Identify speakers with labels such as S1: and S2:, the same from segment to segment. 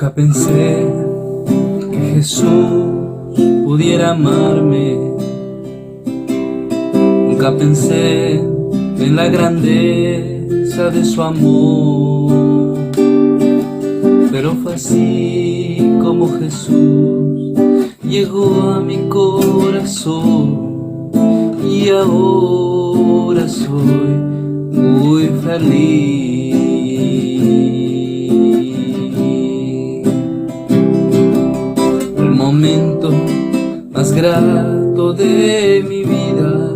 S1: Nunca pensé que Jesús pudiera amarme. Nunca pensé en la grandeza de su amor. Pero fue así como Jesús llegó a mi corazón. Y ahora soy muy feliz. El momento más grato de mi vida,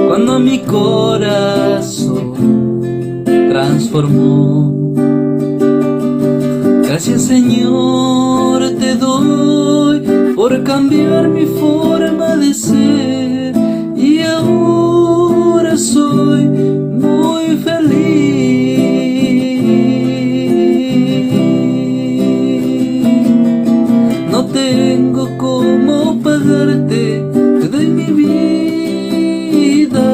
S1: cuando mi corazón transformó. Gracias, Señor, te doy por cambiar mi forma de ser, y ahora soy muy feliz. No tengo cómo pagarte, te doy mi vida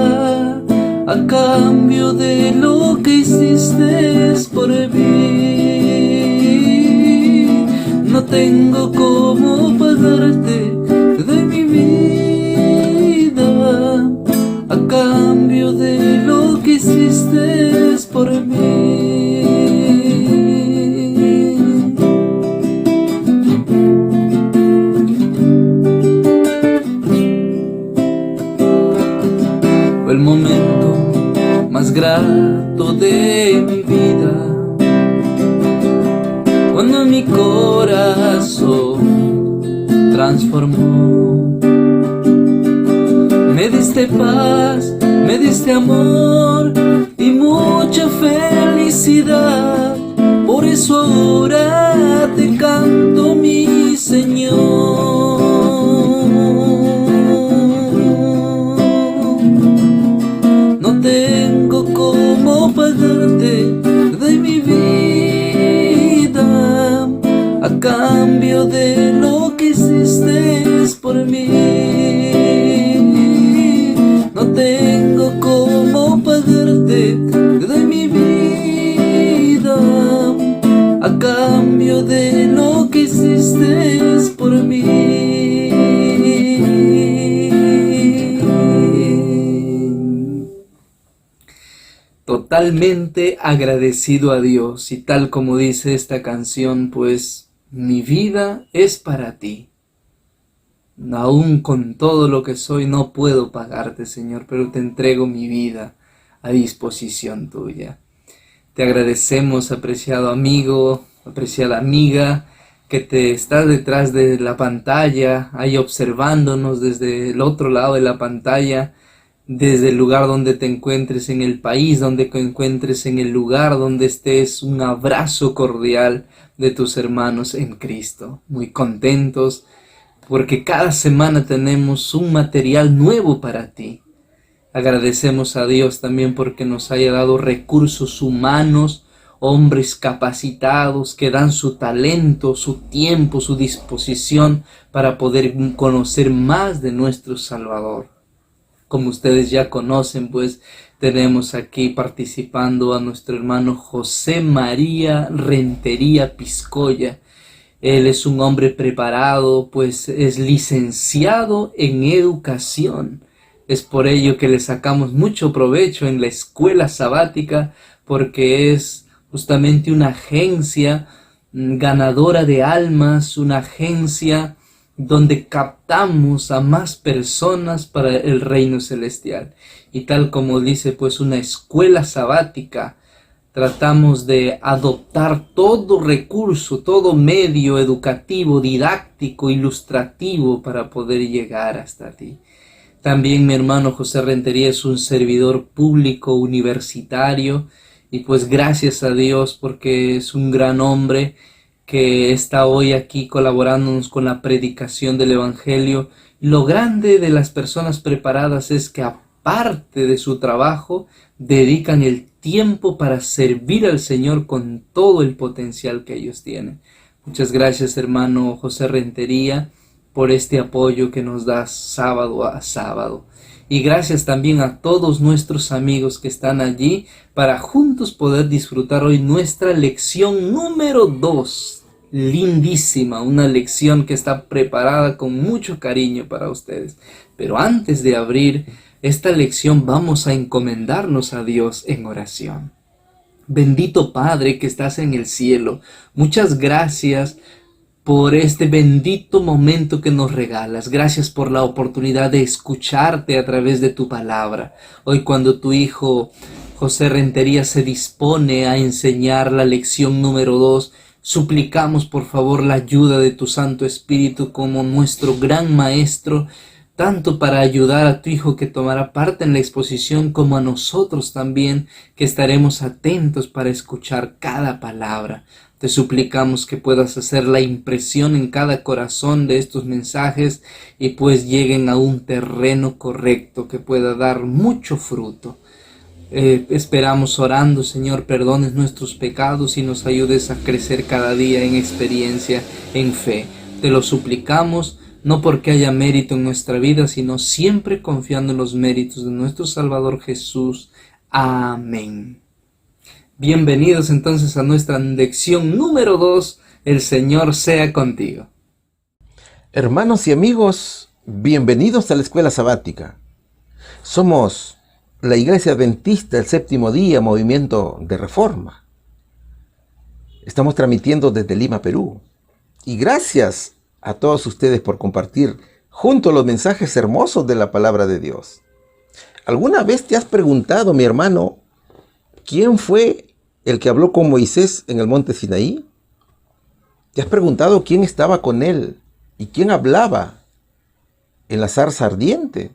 S1: a cambio de lo que hiciste por mí. No tengo cómo pagarte, te doy mi vida a cambio de lo que hiciste por mí. Fue el momento más grato de mi vida, cuando mi corazón transformó. Me diste paz, me diste amor y mucha felicidad. Por eso ahora te canto, mi Señor. No tengo cómo pagarte, te doy mi vida a cambio de lo que hiciste por mí. No tengo cómo pagarte, te doy mi vida a cambio de lo que hiciste por mí. Totalmente agradecido a Dios, y tal como dice esta canción, pues mi vida es para ti. Aún con todo lo que soy no puedo pagarte, Señor, pero te entrego mi vida a disposición tuya. Te agradecemos, apreciado amigo, apreciada amiga, que te estás detrás de la pantalla, ahí observándonos desde el otro lado de la pantalla, desde el lugar donde te encuentres, en el país donde te encuentres, en el lugar donde estés. Un abrazo cordial de tus hermanos en Cristo, muy contentos porque cada semana tenemos un material nuevo para ti. Agradecemos a Dios también porque nos haya dado recursos humanos, hombres capacitados que dan su talento, su tiempo, su disposición para poder conocer más de nuestro Salvador. Como ustedes ya conocen, pues tenemos aquí participando a nuestro hermano José María Rentería Piscoya. Él es un hombre preparado, pues es licenciado en educación. Es por ello que le sacamos mucho provecho en la escuela sabática, porque es justamente una agencia ganadora de almas, una agencia donde captamos a más personas para el reino celestial. Y tal como dice, pues una escuela sabática, tratamos de adoptar todo recurso, todo medio educativo, didáctico, ilustrativo para poder llegar hasta ti. También mi hermano José Rentería es un servidor público universitario, y pues gracias a Dios porque es un gran hombre que está hoy aquí colaborándonos con la predicación del Evangelio. Lo grande de las personas preparadas es que aparte de su trabajo, dedican el tiempo para servir al Señor con todo el potencial que ellos tienen. Muchas gracias, hermano José Rentería, por este apoyo que nos das sábado a sábado. Y gracias también a todos nuestros amigos que están allí para juntos poder disfrutar hoy nuestra lección número 2. Lindísima, una lección que está preparada con mucho cariño para ustedes. Pero antes de abrir esta lección vamos a encomendarnos a Dios en oración. Bendito Padre que estás en el cielo, muchas gracias por este bendito momento que nos regalas. Gracias por la oportunidad de escucharte a través de tu palabra. Hoy cuando tu hijo José Rentería se dispone a enseñar la lección número 2, suplicamos por favor la ayuda de tu Santo Espíritu como nuestro gran maestro, tanto para ayudar a tu hijo que tomará parte en la exposición, como a nosotros también que estaremos atentos para escuchar cada palabra. Te suplicamos que puedas hacer la impresión en cada corazón de estos mensajes y pues lleguen a un terreno correcto que pueda dar mucho fruto. Esperamos orando, Señor, perdones nuestros pecados y nos ayudes a crecer cada día en experiencia, en fe. Te lo suplicamos, no porque haya mérito en nuestra vida, sino siempre confiando en los méritos de nuestro Salvador Jesús. Amén. Bienvenidos entonces a nuestra lección número 2. El Señor sea contigo.
S2: Hermanos y amigos, bienvenidos a la Escuela Sabática. Somos la Iglesia Adventista del Séptimo Día, Movimiento de Reforma. Estamos transmitiendo desde Lima, Perú. Y gracias a todos ustedes por compartir juntos los mensajes hermosos de la Palabra de Dios. ¿Alguna vez te has preguntado, mi hermano, quién fue el que habló con Moisés en el monte Sinaí? ¿Te has preguntado quién estaba con él y quién hablaba en la zarza ardiente?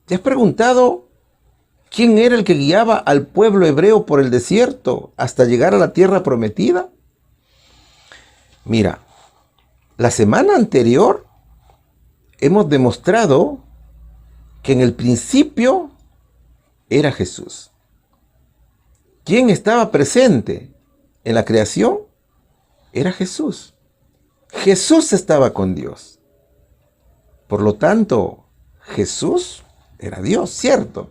S2: ¿Te has preguntado quién era el que guiaba al pueblo hebreo por el desierto hasta llegar a la tierra prometida? Mira, la semana anterior hemos demostrado que en el principio era Jesús. ¿Quién estaba presente en la creación? Era Jesús. Jesús estaba con Dios. Por lo tanto, Jesús era Dios, ¿cierto?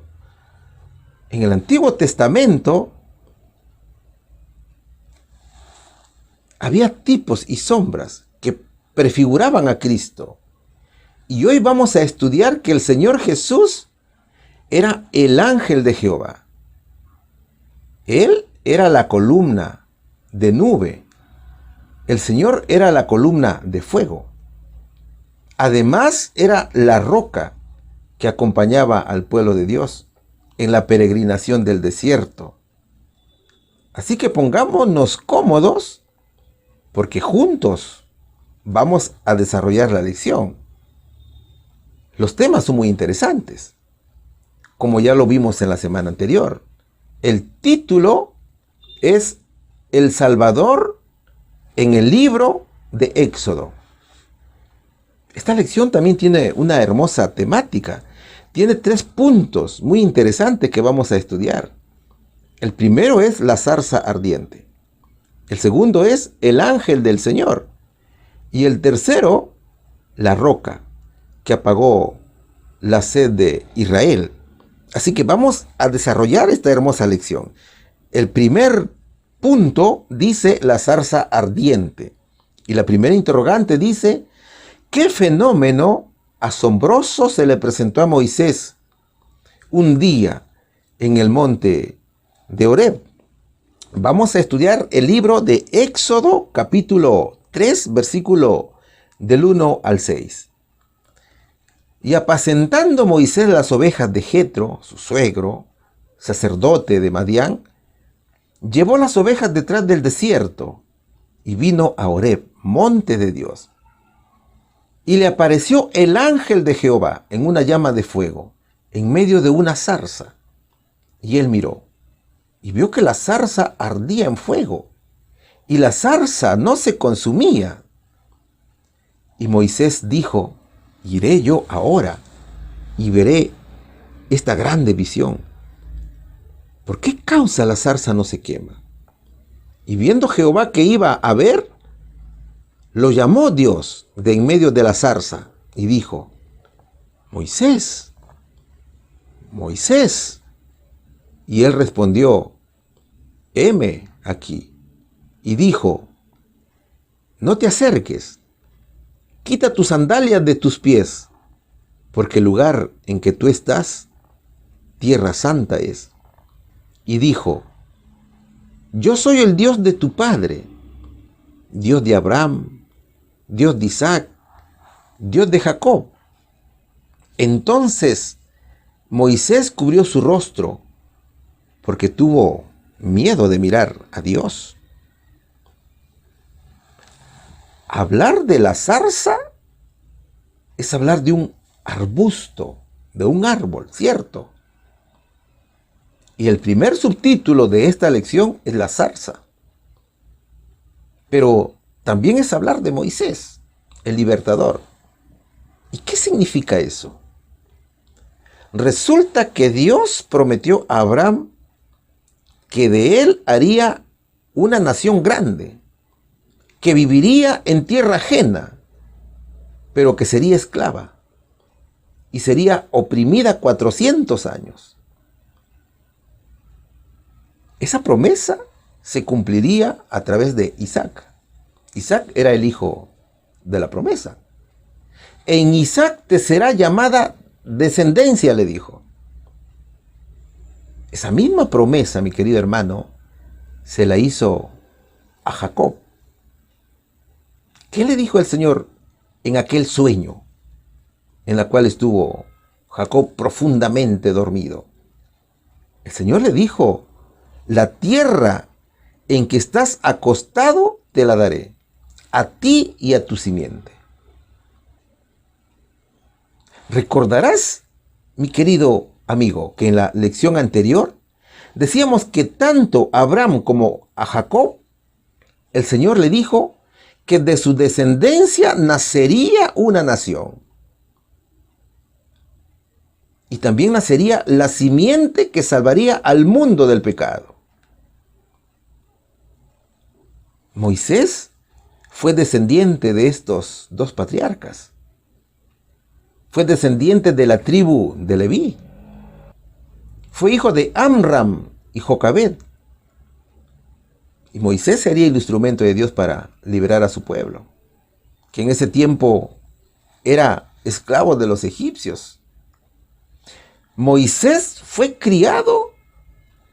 S2: En el Antiguo Testamento había tipos y sombras que prefiguraban a Cristo. Y hoy vamos a estudiar que el Señor Jesús era el ángel de Jehová. Él era la columna de nube. El Señor era la columna de fuego. Además, era la roca que acompañaba al pueblo de Dios en la peregrinación del desierto. Así que pongámonos cómodos, porque juntos vamos a desarrollar la lección. Los temas son muy interesantes, como ya lo vimos en la semana anterior. El título es El Salvador en el libro de Éxodo. Esta lección también tiene una hermosa temática. Tiene 3 puntos muy interesantes que vamos a estudiar. El primero es la zarza ardiente. El segundo es el ángel del Señor. Y el tercero, la roca que apagó la sed de Israel. Así que vamos a desarrollar esta hermosa lección. El primer punto dice la zarza ardiente. Y la primera interrogante dice, ¿qué fenómeno asombroso se le presentó a Moisés un día en el monte de Horeb? Vamos a estudiar el libro de Éxodo, capítulo 3, versículo del 1 al 6. Y apacentando Moisés las ovejas de Jetro, su suegro, sacerdote de Madián, llevó las ovejas detrás del desierto y vino a Horeb, monte de Dios. Y le apareció el ángel de Jehová en una llama de fuego, en medio de una zarza. Y él miró, y vio que la zarza ardía en fuego, y la zarza no se consumía. Y Moisés dijo, iré yo ahora, y veré esta grande visión. ¿Por qué causa la zarza no se quema? Y viendo Jehová que iba a ver, lo llamó Dios de en medio de la zarza y dijo, Moisés, Moisés. Y él respondió, heme aquí. Y dijo, no te acerques, quita tus sandalias de tus pies, porque el lugar en que tú estás, tierra santa es. Y dijo, yo soy el Dios de tu padre, Dios de Abraham, Dios de Isaac, Dios de Jacob. Entonces Moisés cubrió su rostro, porque tuvo miedo de mirar a Dios. Hablar de la zarza es hablar de un arbusto, de un árbol, ¿cierto? Y el primer subtítulo de esta lección es la zarza. Pero también es hablar de Moisés, el libertador. ¿Y qué significa eso? Resulta que Dios prometió a Abraham que de él haría una nación grande, que viviría en tierra ajena, pero que sería esclava y sería oprimida 400 años. Esa promesa se cumpliría a través de Isaac. Isaac era el hijo de la promesa. En Isaac te será llamada descendencia, le dijo. Esa misma promesa, mi querido hermano, se la hizo a Jacob. ¿Qué le dijo el Señor en aquel sueño en la cual estuvo Jacob profundamente dormido? El Señor le dijo, la tierra en que estás acostado te la daré, a ti y a tu simiente. Recordarás, mi querido amigo, que en la lección anterior decíamos que tanto a Abraham como a Jacob, el Señor le dijo que de su descendencia nacería una nación. Y también nacería la simiente que salvaría al mundo del pecado. Moisés fue descendiente de estos dos patriarcas. Fue descendiente de la tribu de Leví. Fue hijo de Amram y Jocabed. Y Moisés sería el instrumento de Dios para liberar a su pueblo, que en ese tiempo era esclavo de los egipcios. Moisés fue criado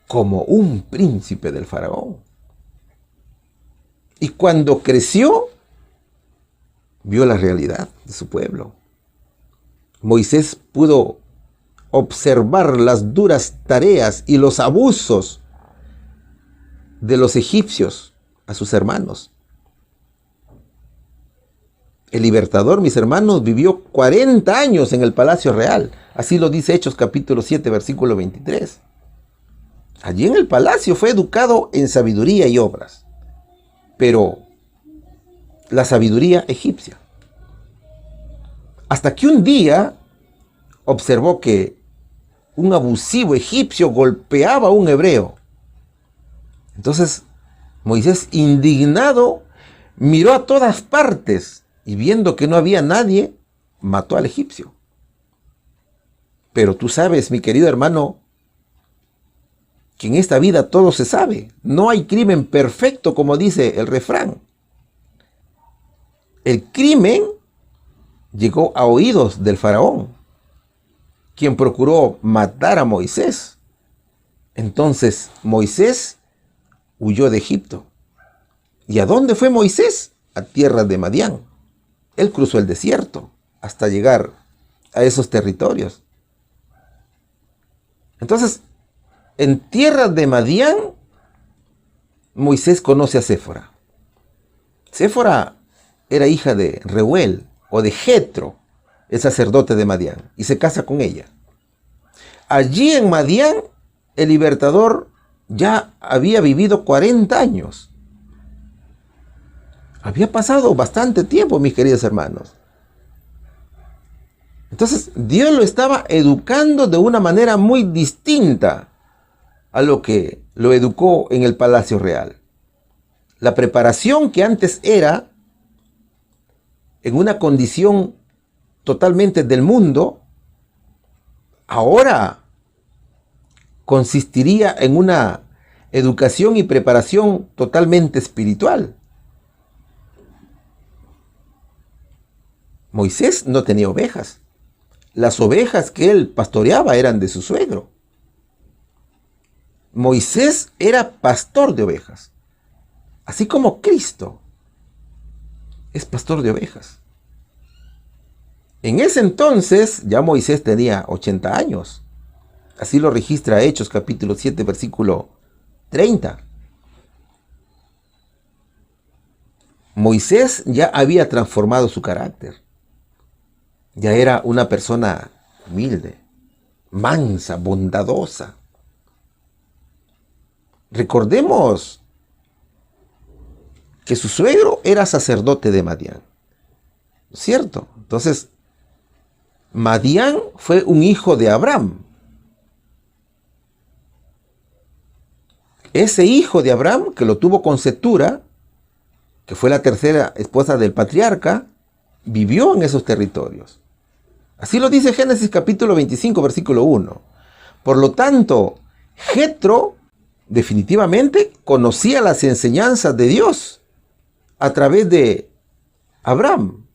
S2: como un príncipe del faraón. Y cuando creció, vio la realidad de su pueblo. Moisés pudo observar las duras tareas y los abusos de los egipcios a sus hermanos. El libertador, mis hermanos, vivió 40 años en el palacio real. Así lo dice Hechos capítulo 7, versículo 23. Allí en el palacio fue educado en sabiduría y obras, pero la sabiduría egipcia. Hasta que un día observó que un abusivo egipcio golpeaba a un hebreo. Entonces Moisés, indignado, miró a todas partes y viendo que no había nadie, mató al egipcio. Pero tú sabes, mi querido hermano, que en esta vida todo se sabe. No hay crimen perfecto, como dice el refrán. El crimen llegó a oídos del faraón, quien procuró matar a Moisés. Entonces Moisés huyó de Egipto. ¿Y a dónde fue Moisés? A tierra de Madián. Él cruzó el desierto hasta llegar a esos territorios. Entonces, en tierra de Madián, Moisés conoce a Séfora. Séfora era hija de Reuel o de Jetro, el sacerdote de Madián, y se casa con ella. Allí en Madián, el libertador ya había vivido 40 años. Había pasado bastante tiempo, mis queridos hermanos. Entonces, Dios lo estaba educando de una manera muy distinta a lo que lo educó en el palacio real. La preparación que antes era en una condición totalmente del mundo, ahora consistiría en una educación y preparación totalmente espiritual. Moisés no tenía ovejas. Las ovejas que él pastoreaba eran de su suegro. Moisés era pastor de ovejas, así como Cristo es pastor de ovejas. En ese entonces ya Moisés tenía 80 años. Así lo registra Hechos capítulo 7, versículo 30. Moisés ya había transformado su carácter. Ya era una persona humilde, mansa, bondadosa. Recordemos que su suegro era sacerdote de Madián, ¿cierto? Entonces, Madián fue un hijo de Abraham. Ese hijo de Abraham, que lo tuvo con Cetura, que fue la tercera esposa del patriarca, vivió en esos territorios. Así lo dice Génesis capítulo 25, versículo 1. Por lo tanto, Jetro definitivamente conocía las enseñanzas de Dios a través de Abraham.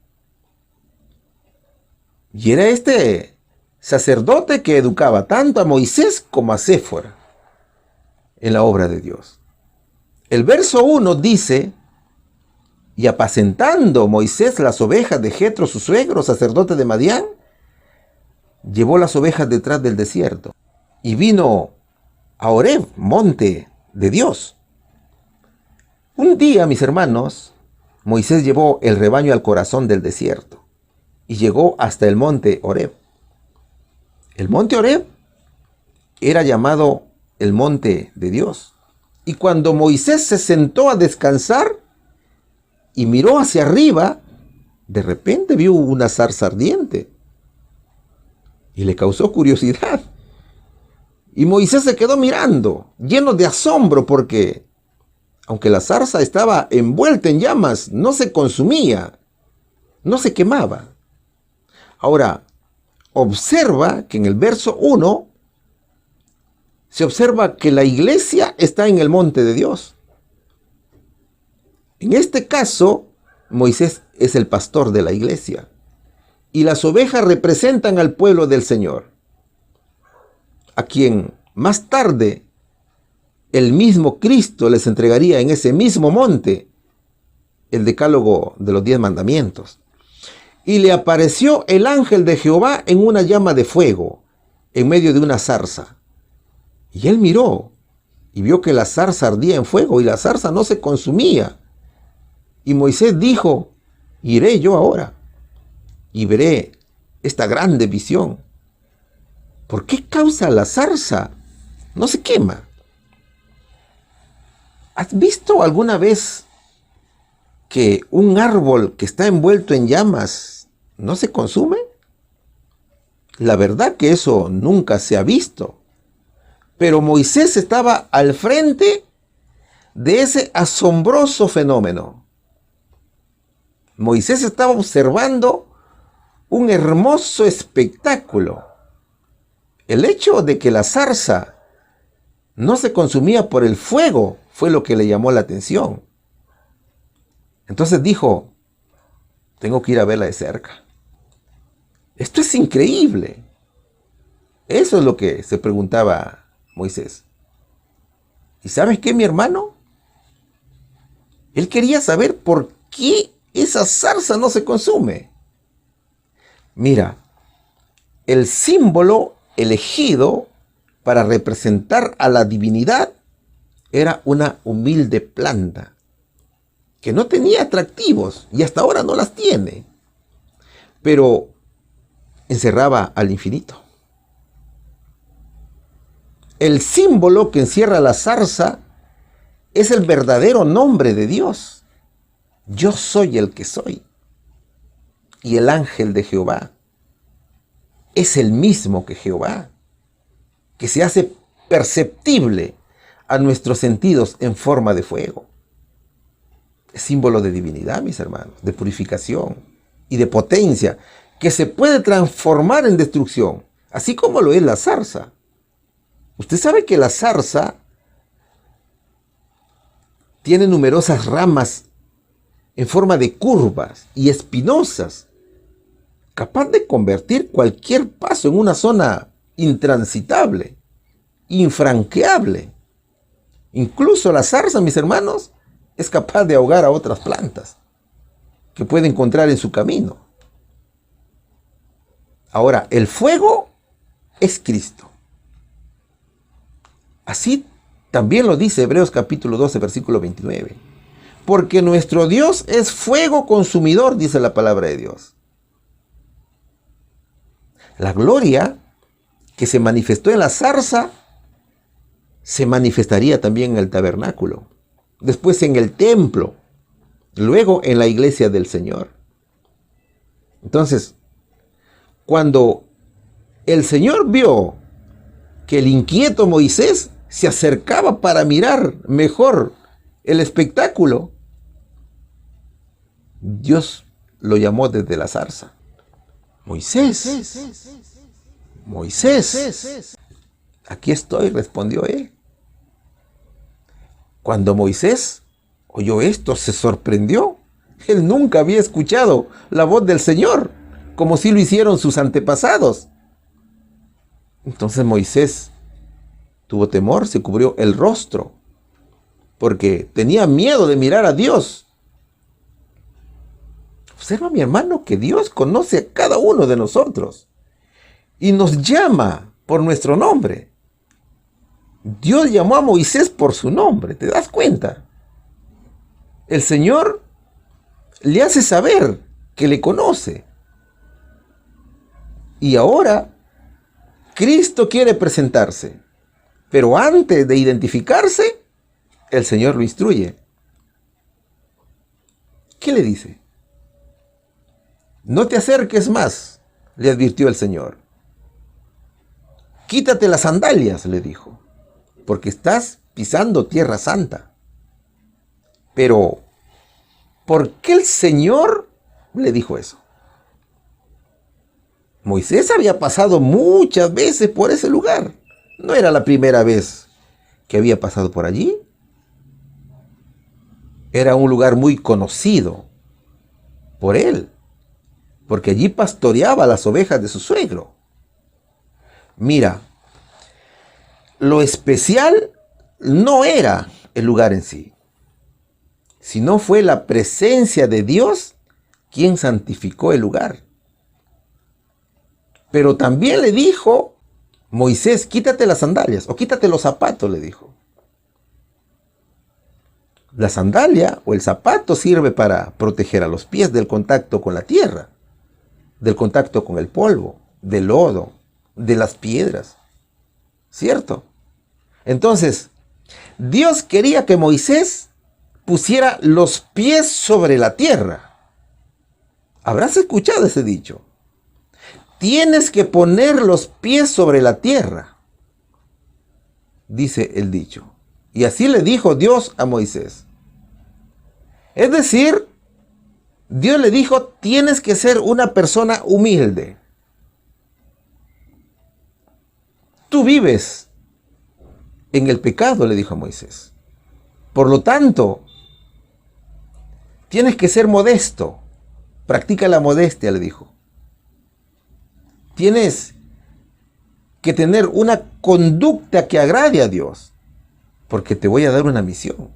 S2: Y era este sacerdote que educaba tanto a Moisés como a Séfora en la obra de Dios. El verso 1 dice: y apacentando Moisés las ovejas de Jetro, su suegro, sacerdote de Madián, llevó las ovejas detrás del desierto y vino a Horeb, monte de Dios. Un día, mis hermanos, Moisés llevó el rebaño al corazón del desierto y llegó hasta el monte Horeb. El monte Horeb era llamado el monte de Dios. Y cuando Moisés se sentó a descansar y miró hacia arriba, de repente vio una zarza ardiente y le causó curiosidad. Y Moisés se quedó mirando, lleno de asombro, porque aunque la zarza estaba envuelta en llamas, no se consumía, no se quemaba. Ahora, observa que en el verso 1 se observa que la iglesia está en el monte de Dios. En este caso, Moisés es el pastor de la iglesia y las ovejas representan al pueblo del Señor, a quien más tarde el mismo Cristo les entregaría en ese mismo monte el decálogo de los 10 mandamientos. Y le apareció el ángel de Jehová en una llama de fuego, en medio de una zarza. Y él miró y vio que la zarza ardía en fuego y la zarza no se consumía. Y Moisés dijo: iré yo ahora y veré esta grande visión. ¿Por qué causa la zarza no se quema? ¿Has visto alguna vez que un árbol que está envuelto en llamas no se consume? La verdad que eso nunca se ha visto. Pero Moisés estaba al frente de ese asombroso fenómeno. Moisés estaba observando un hermoso espectáculo. El hecho de que la zarza no se consumía por el fuego fue lo que le llamó la atención. Entonces dijo: tengo que ir a verla de cerca. Esto es increíble. Eso es lo que se preguntaba Moisés. ¿Y sabes qué, mi hermano? Él quería saber por qué esa zarza no se consume. Mira, el símbolo elegido para representar a la divinidad era una humilde planta que no tenía atractivos y hasta ahora no las tiene, pero encerraba al infinito. El símbolo que encierra la zarza es el verdadero nombre de Dios. Yo soy el que soy. Y el ángel de Jehová es el mismo que Jehová, que se hace perceptible a nuestros sentidos en forma de fuego. Es símbolo de divinidad, mis hermanos, de purificación y de potencia, que se puede transformar en destrucción, así como lo es la zarza. Usted sabe que la zarza tiene numerosas ramas en forma de curvas y espinosas, capaz de convertir cualquier paso en una zona intransitable, infranqueable. Incluso la zarza, mis hermanos, es capaz de ahogar a otras plantas que puede encontrar en su camino. Ahora, el fuego es Cristo. Así también lo dice Hebreos capítulo 12, versículo 29. Porque nuestro Dios es fuego consumidor, dice la palabra de Dios. La gloria que se manifestó en la zarza se manifestaría también en el tabernáculo, después en el templo, luego en la iglesia del Señor. Entonces, cuando el Señor vio que el inquieto Moisés se acercaba para mirar mejor el espectáculo, Dios lo llamó desde la zarza. Moisés, Moisés, aquí estoy, respondió él. Cuando Moisés oyó esto, se sorprendió. Él nunca había escuchado la voz del Señor, como si lo hicieron sus antepasados. Entonces Moisés tuvo temor, se cubrió el rostro, porque tenía miedo de mirar a Dios. Observa, mi hermano, que Dios conoce a cada uno de nosotros y nos llama por nuestro nombre. Dios llamó a Moisés por su nombre, ¿te das cuenta? El Señor le hace saber que le conoce. Y ahora Cristo quiere presentarse, pero antes de identificarse, el Señor lo instruye. ¿Qué le dice? No te acerques más, le advirtió el Señor. Quítate las sandalias, le dijo, porque estás pisando tierra santa. Pero, ¿por qué el Señor le dijo eso? Moisés había pasado muchas veces por ese lugar. No era la primera vez que había pasado por allí. Era un lugar muy conocido por él, porque allí pastoreaba las ovejas de su suegro. Mira, lo especial no era el lugar en sí, sino fue la presencia de Dios quien santificó el lugar. Pero también le dijo, Moisés, quítate las sandalias o quítate los zapatos, le dijo. La sandalia o el zapato sirve para proteger a los pies del contacto con la tierra, del contacto con el polvo, del lodo, de las piedras. ¿Cierto? Entonces, Dios quería que Moisés pusiera los pies sobre la tierra. ¿Habrás escuchado ese dicho? Tienes que poner los pies sobre la tierra, dice el dicho. Y así le dijo Dios a Moisés. Es decir, Dios le dijo, tienes que ser una persona humilde. Tú vives en el pecado, le dijo a Moisés. Por lo tanto, tienes que ser modesto. Practica la modestia, le dijo. Tienes que tener una conducta que agrade a Dios, porque te voy a dar una misión.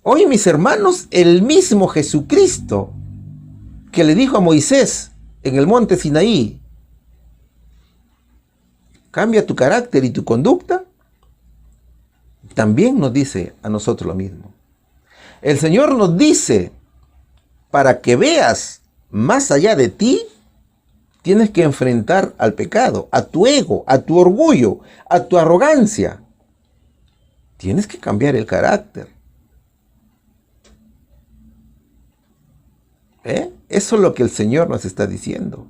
S2: Hoy, mis hermanos, el mismo Jesucristo que le dijo a Moisés en el monte Sinaí, cambia tu carácter y tu conducta, también nos dice a nosotros lo mismo. El Señor nos dice, para que veas más allá de ti, tienes que enfrentar al pecado, a tu ego, a tu orgullo, a tu arrogancia. Tienes que cambiar el carácter. Eso es lo que el Señor nos está diciendo.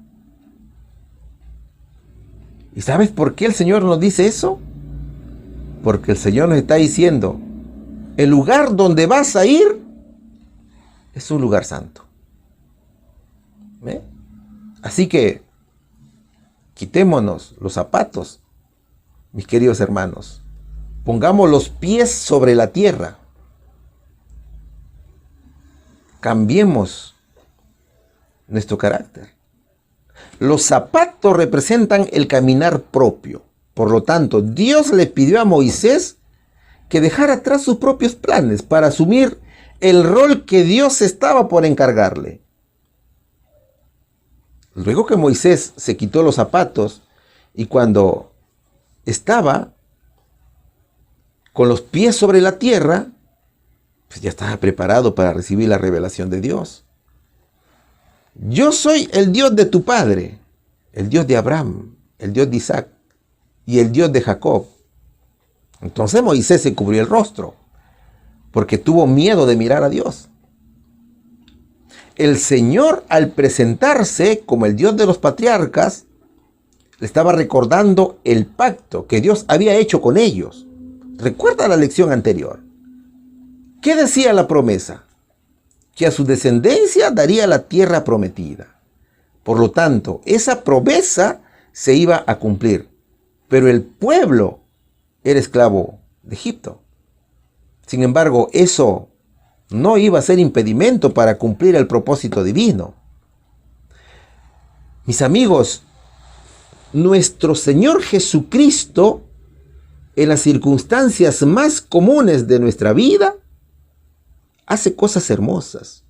S2: ¿Y sabes por qué el Señor nos dice eso? Porque el Señor nos está diciendo, el lugar donde vas a ir es un lugar santo. Así que quitémonos los zapatos mis queridos hermanos, pongamos los pies sobre la tierra. Cambiemos nuestro carácter. Los zapatos representan el caminar propio. Por lo tanto, Dios le pidió a Moisés que dejara atrás sus propios planes para asumir el rol que Dios estaba por encargarle. Luego que Moisés se quitó los zapatos y cuando estaba con los pies sobre la tierra, pues ya estaba preparado para recibir la revelación de Dios. Yo soy el Dios de tu padre, el Dios de Abraham, el Dios de Isaac y el Dios de Jacob. Entonces Moisés se cubrió el rostro porque tuvo miedo de mirar a Dios. El Señor, al presentarse como el Dios de los patriarcas, le estaba recordando el pacto que Dios había hecho con ellos. Recuerda la lección anterior. ¿Qué decía la promesa? Que a su descendencia daría la tierra prometida. Por lo tanto, esa promesa se iba a cumplir. Pero el pueblo era esclavo de Egipto. Sin embargo, eso no iba a ser impedimento para cumplir el propósito divino. Mis amigos, nuestro Señor Jesucristo, en las circunstancias más comunes de nuestra vida, hace cosas hermosas.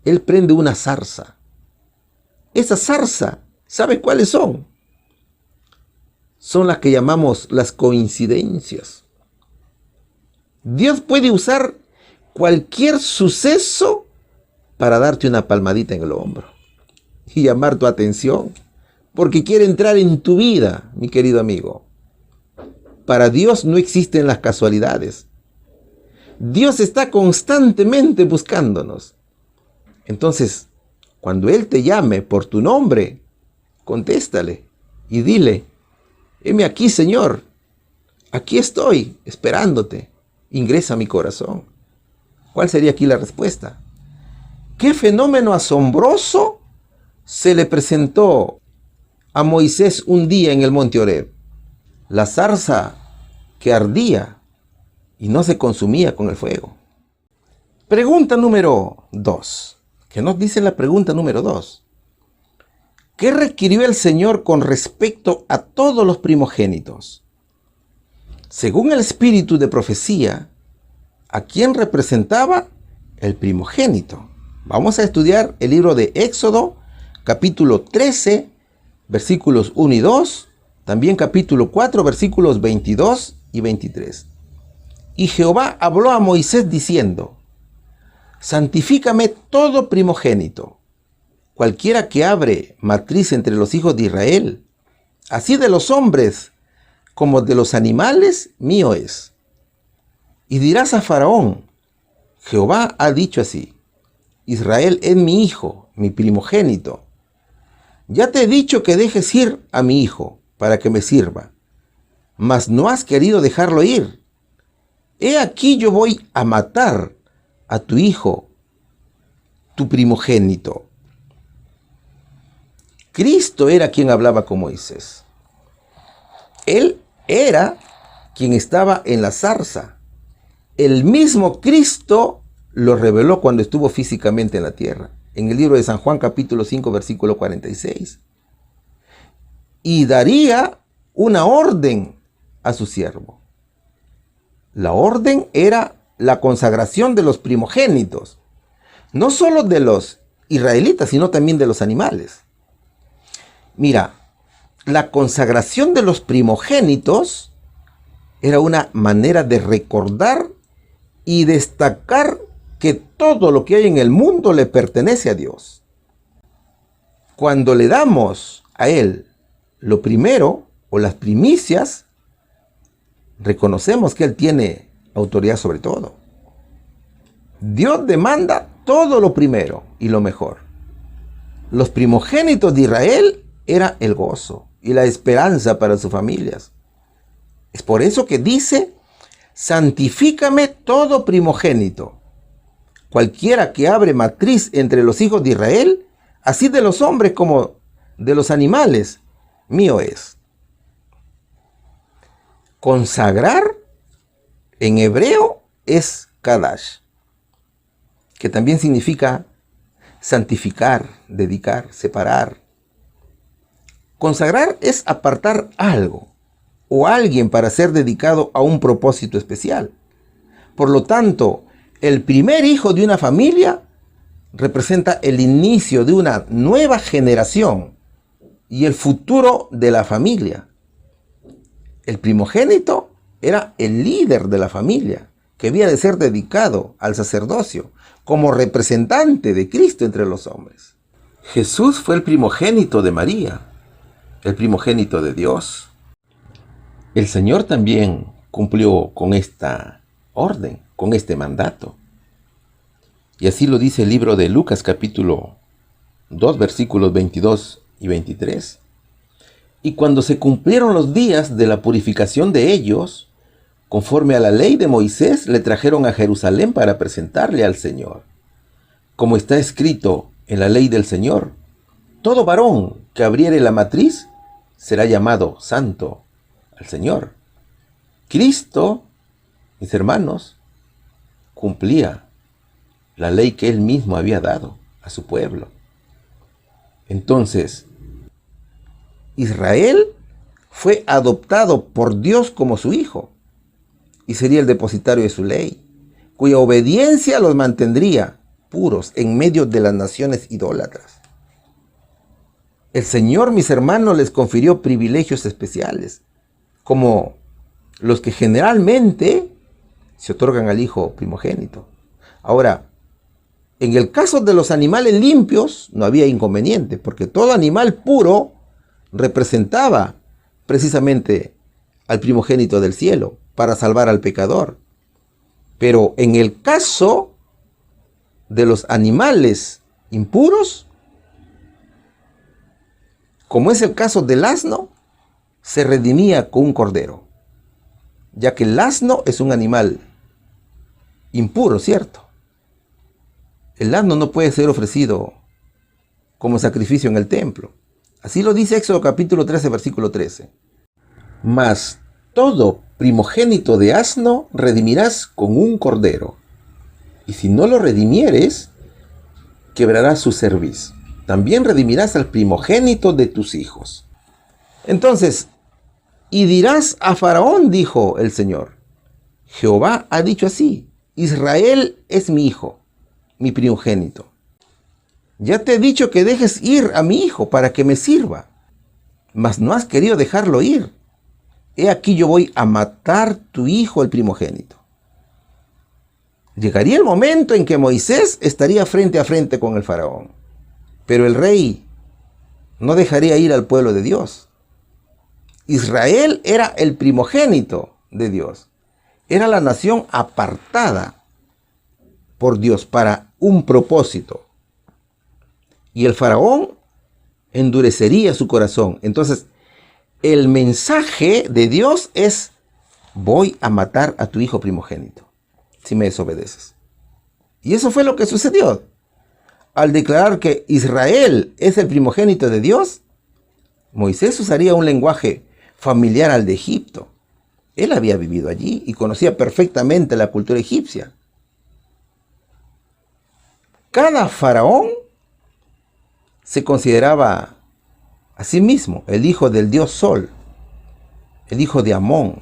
S2: Él prende una zarza. Esa zarza, ¿sabe cuáles son? Son las que llamamos las coincidencias. Dios puede usar cualquier suceso para darte una palmadita en el hombro y llamar tu atención, porque quiere entrar en tu vida, mi querido amigo. Para Dios no existen las casualidades. Dios está constantemente buscándonos. Entonces, cuando Él te llame por tu nombre, contéstale y dile: heme aquí, Señor, aquí estoy esperándote, ingresa a mi corazón. ¿Cuál sería aquí la respuesta? ¿Qué fenómeno asombroso se le presentó a Moisés un día en el monte Horeb? La zarza que ardía y no se consumía con el fuego. Pregunta número 2. ¿Qué nos dice la pregunta número 2? ¿Qué requirió el Señor con respecto a todos los primogénitos? Según el espíritu de profecía, ¿a quién representaba el primogénito? Vamos a estudiar el libro de Éxodo, capítulo 13, versículos 1 y 2, también capítulo 4, versículos 22 y 23. Y Jehová habló a Moisés diciendo: santifícame todo primogénito, cualquiera que abre matriz entre los hijos de Israel, así de los hombres como de los animales, mío es. Y dirás a Faraón: Jehová ha dicho así: Israel es mi hijo, mi primogénito. Ya te he dicho que dejes ir a mi hijo para que me sirva, mas no has querido dejarlo ir. He aquí yo voy a matar a tu hijo, tu primogénito. Cristo era quien hablaba con Moisés. Él era quien estaba en la zarza. El mismo Cristo lo reveló cuando estuvo físicamente en la tierra. En el libro de San Juan, capítulo 5, versículo 46. Y daría una orden a su siervo. La orden era la consagración de los primogénitos. No solo de los israelitas, sino también de los animales. Mira, la consagración de los primogénitos era una manera de recordar y destacar que todo lo que hay en el mundo le pertenece a Dios. Cuando le damos a Él lo primero o las primicias, reconocemos que Él tiene autoridad sobre todo. Dios demanda todo lo primero y lo mejor. Los primogénitos de Israel era el gozo y la esperanza para sus familias. Es por eso que dice: santifícame todo primogénito, cualquiera que abre matriz entre los hijos de Israel, así de los hombres como de los animales, mío es. Consagrar en hebreo es kadash, que también significa santificar, dedicar, separar. Consagrar es apartar algo o alguien para ser dedicado a un propósito especial. Por lo tanto, el primer hijo de una familia representa el inicio de una nueva generación y el futuro de la familia. El primogénito era el líder de la familia, que había de ser dedicado al sacerdocio como representante de Cristo entre los hombres. Jesús fue el primogénito de María, el primogénito de Dios. El Señor también cumplió con esta orden, con este mandato. Y así lo dice el libro de Lucas capítulo 2 versículos 22 y 23. Y cuando se cumplieron los días de la purificación de ellos, conforme a la ley de Moisés, le trajeron a Jerusalén para presentarle al Señor. Como está escrito en la ley del Señor, todo varón que abriere la matriz será llamado santo al Señor. Cristo, mis hermanos, cumplía la ley que él mismo había dado a su pueblo. Entonces, Israel fue adoptado por Dios como su hijo y sería el depositario de su ley, cuya obediencia los mantendría puros en medio de las naciones idólatras. El Señor, mis hermanos, les confirió privilegios especiales, como los que generalmente se otorgan al hijo primogénito. Ahora, en el caso de los animales limpios no había inconveniente, porque todo animal puro representaba precisamente al primogénito del cielo para salvar al pecador. Pero en el caso de los animales impuros, como es el caso del asno, se redimía con un cordero, ya que el asno es un animal impuro, ¿cierto? El asno no puede ser ofrecido como sacrificio en el templo. Así lo dice Éxodo capítulo 13, versículo 13. Mas todo primogénito de asno redimirás con un cordero, y si no lo redimieres, quebrarás su cerviz. También redimirás al primogénito de tus hijos. Entonces, y dirás a Faraón, dijo el Señor, Jehová ha dicho así, Israel es mi hijo, mi primogénito. Ya te he dicho que dejes ir a mi hijo para que me sirva, mas no has querido dejarlo ir. He aquí yo voy a matar tu hijo el primogénito. Llegaría el momento en que Moisés estaría frente a frente con el faraón, pero el rey no dejaría ir al pueblo de Dios. Israel era el primogénito de Dios, era la nación apartada por Dios para un propósito. Y el faraón endurecería su corazón. Entonces, el mensaje de Dios es: voy a matar a tu hijo primogénito si me desobedeces. Y eso fue lo que sucedió. Al declarar que Israel es el primogénito de Dios, Moisés usaría un lenguaje familiar al de Egipto. Él había vivido allí y conocía perfectamente la cultura egipcia. Cada faraón se consideraba a sí mismo el hijo del dios Sol, el hijo de Amón,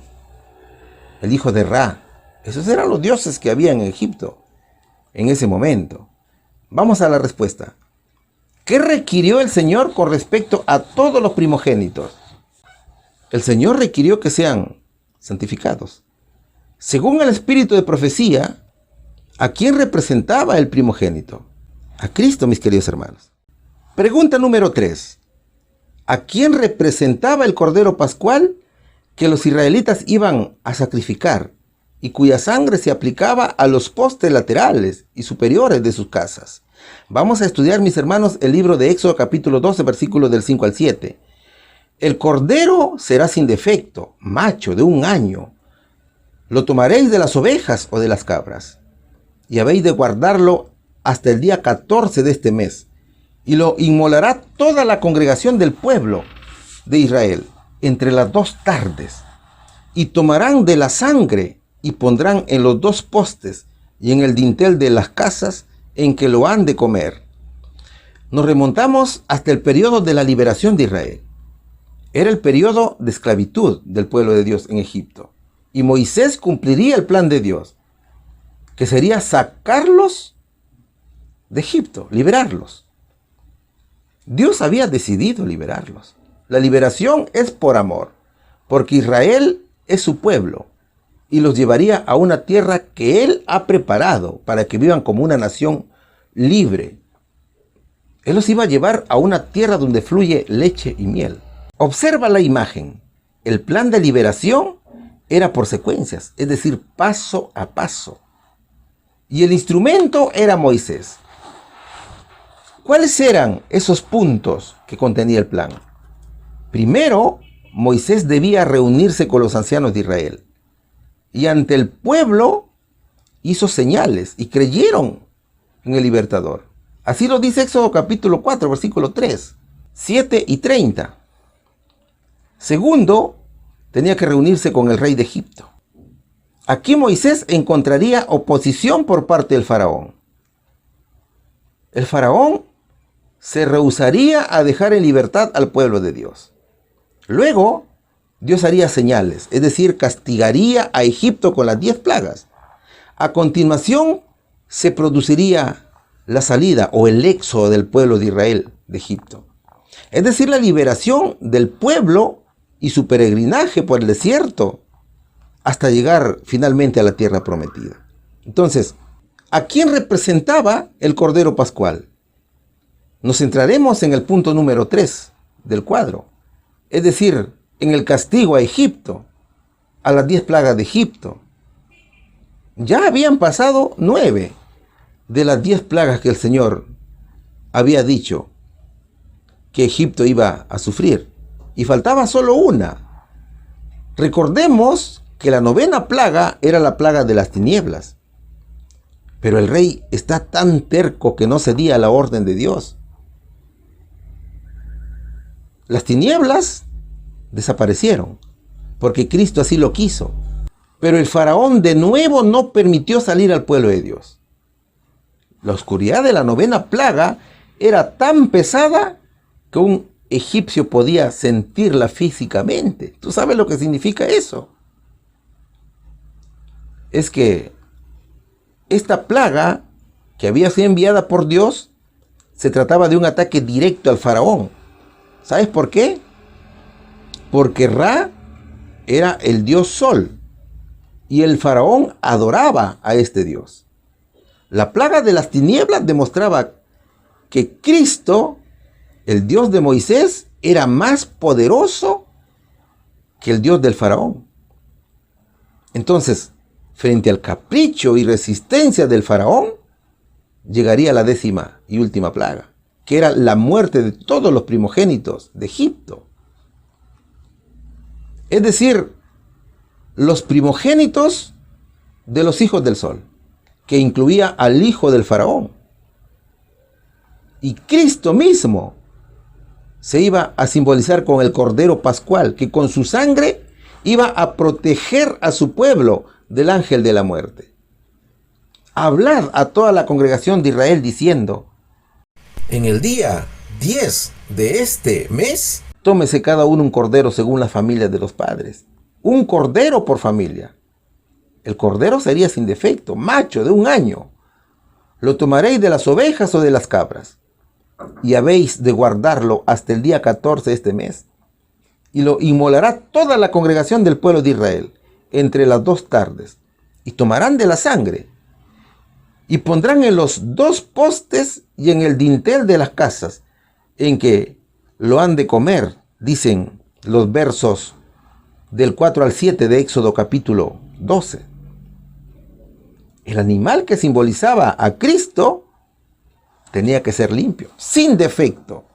S2: el hijo de Ra. Esos eran los dioses que había en Egipto en ese momento. Vamos a la respuesta. ¿Qué requirió el Señor con respecto a todos los primogénitos? El Señor requirió que sean santificados. Según el espíritu de profecía, ¿a quién representaba el primogénito? A Cristo, mis queridos hermanos. Pregunta número 3. ¿A quién representaba el Cordero Pascual que los israelitas iban a sacrificar y cuya sangre se aplicaba a los postes laterales y superiores de sus casas? Vamos a estudiar, mis hermanos, el libro de Éxodo capítulo 12, versículos del 5 al 7. El cordero será sin defecto, macho de 1 año. Lo tomaréis de las ovejas o de las cabras, y habéis de guardarlo hasta el día 14 de este mes, y lo inmolará toda la congregación del pueblo de Israel entre las 2 tardes. Y tomarán de la sangre y pondrán en los 2 postes y en el dintel de las casas en que lo han de comer. Nos remontamos hasta el periodo de la liberación de Israel. Era el periodo de esclavitud del pueblo de Dios en Egipto. Y Moisés cumpliría el plan de Dios, que sería sacarlos de Egipto, liberarlos. Dios había decidido liberarlos. La liberación es por amor, porque Israel es su pueblo y los llevaría a una tierra que Él ha preparado para que vivan como una nación libre. Él los iba a llevar a una tierra donde fluye leche y miel. Observa la imagen. El plan de liberación era por secuencias, es decir, paso a paso. Y el instrumento era Moisés. ¿Cuáles eran esos puntos que contenía el plan? Primero, Moisés debía reunirse con los ancianos de Israel. Y ante el pueblo hizo señales y creyeron en el libertador. Así lo dice Éxodo capítulo 4, versículo 3, 7 y 30. Segundo, tenía que reunirse con el rey de Egipto. Aquí Moisés encontraría oposición por parte del faraón. El faraón se rehusaría a dejar en libertad al pueblo de Dios. Luego, Dios haría señales, es decir, castigaría a Egipto con las 10 plagas. A continuación, se produciría la salida o el éxodo del pueblo de Israel de Egipto. Es decir, la liberación del pueblo y su peregrinaje por el desierto hasta llegar finalmente a la tierra prometida. Entonces, ¿a quién representaba el Cordero Pascual? Nos centraremos en el punto número 3 del cuadro, es decir, en el castigo a Egipto, a las 10 plagas de Egipto. Ya habían pasado 9 de las 10 plagas que el Señor había dicho que Egipto iba a sufrir, y faltaba solo una. Recordemos que la 9ª plaga era la plaga de las tinieblas, pero el rey está tan terco que no cedía a la orden de Dios. Las tinieblas desaparecieron, porque Cristo así lo quiso. Pero el faraón de nuevo no permitió salir al pueblo de Dios. La oscuridad de la 9ª plaga era tan pesada que un egipcio podía sentirla físicamente. ¿Tú sabes lo que significa eso? Es que esta plaga que había sido enviada por Dios se trataba de un ataque directo al faraón. ¿Sabes por qué? Porque Ra era el dios sol y el faraón adoraba a este dios. La plaga de las tinieblas demostraba que Cristo, el Dios de Moisés, era más poderoso que el Dios del faraón. Entonces, frente al capricho y resistencia del faraón, llegaría la 10ª y última plaga, que era la muerte de todos los primogénitos de Egipto. Es decir, los primogénitos de los hijos del sol, que incluía al hijo del faraón. Y Cristo mismo se iba a simbolizar con el Cordero Pascual, que con su sangre iba a proteger a su pueblo del ángel de la muerte. Hablad a toda la congregación de Israel diciendo: en el día 10 de este mes, tómese cada uno un cordero según las familias de los padres. Un cordero por familia. El cordero sería sin defecto, macho, de 1 año. Lo tomaréis de las ovejas o de las cabras. Y habéis de guardarlo hasta el día 14 de este mes. Y lo inmolará toda la congregación del pueblo de Israel entre las 2 tardes. Y tomarán de la sangre. Y pondrán en los 2 postes y en el dintel de las casas en que lo han de comer, dicen los versos del 4 al 7 de Éxodo capítulo 12. El animal que simbolizaba a Cristo tenía que ser limpio, sin defecto.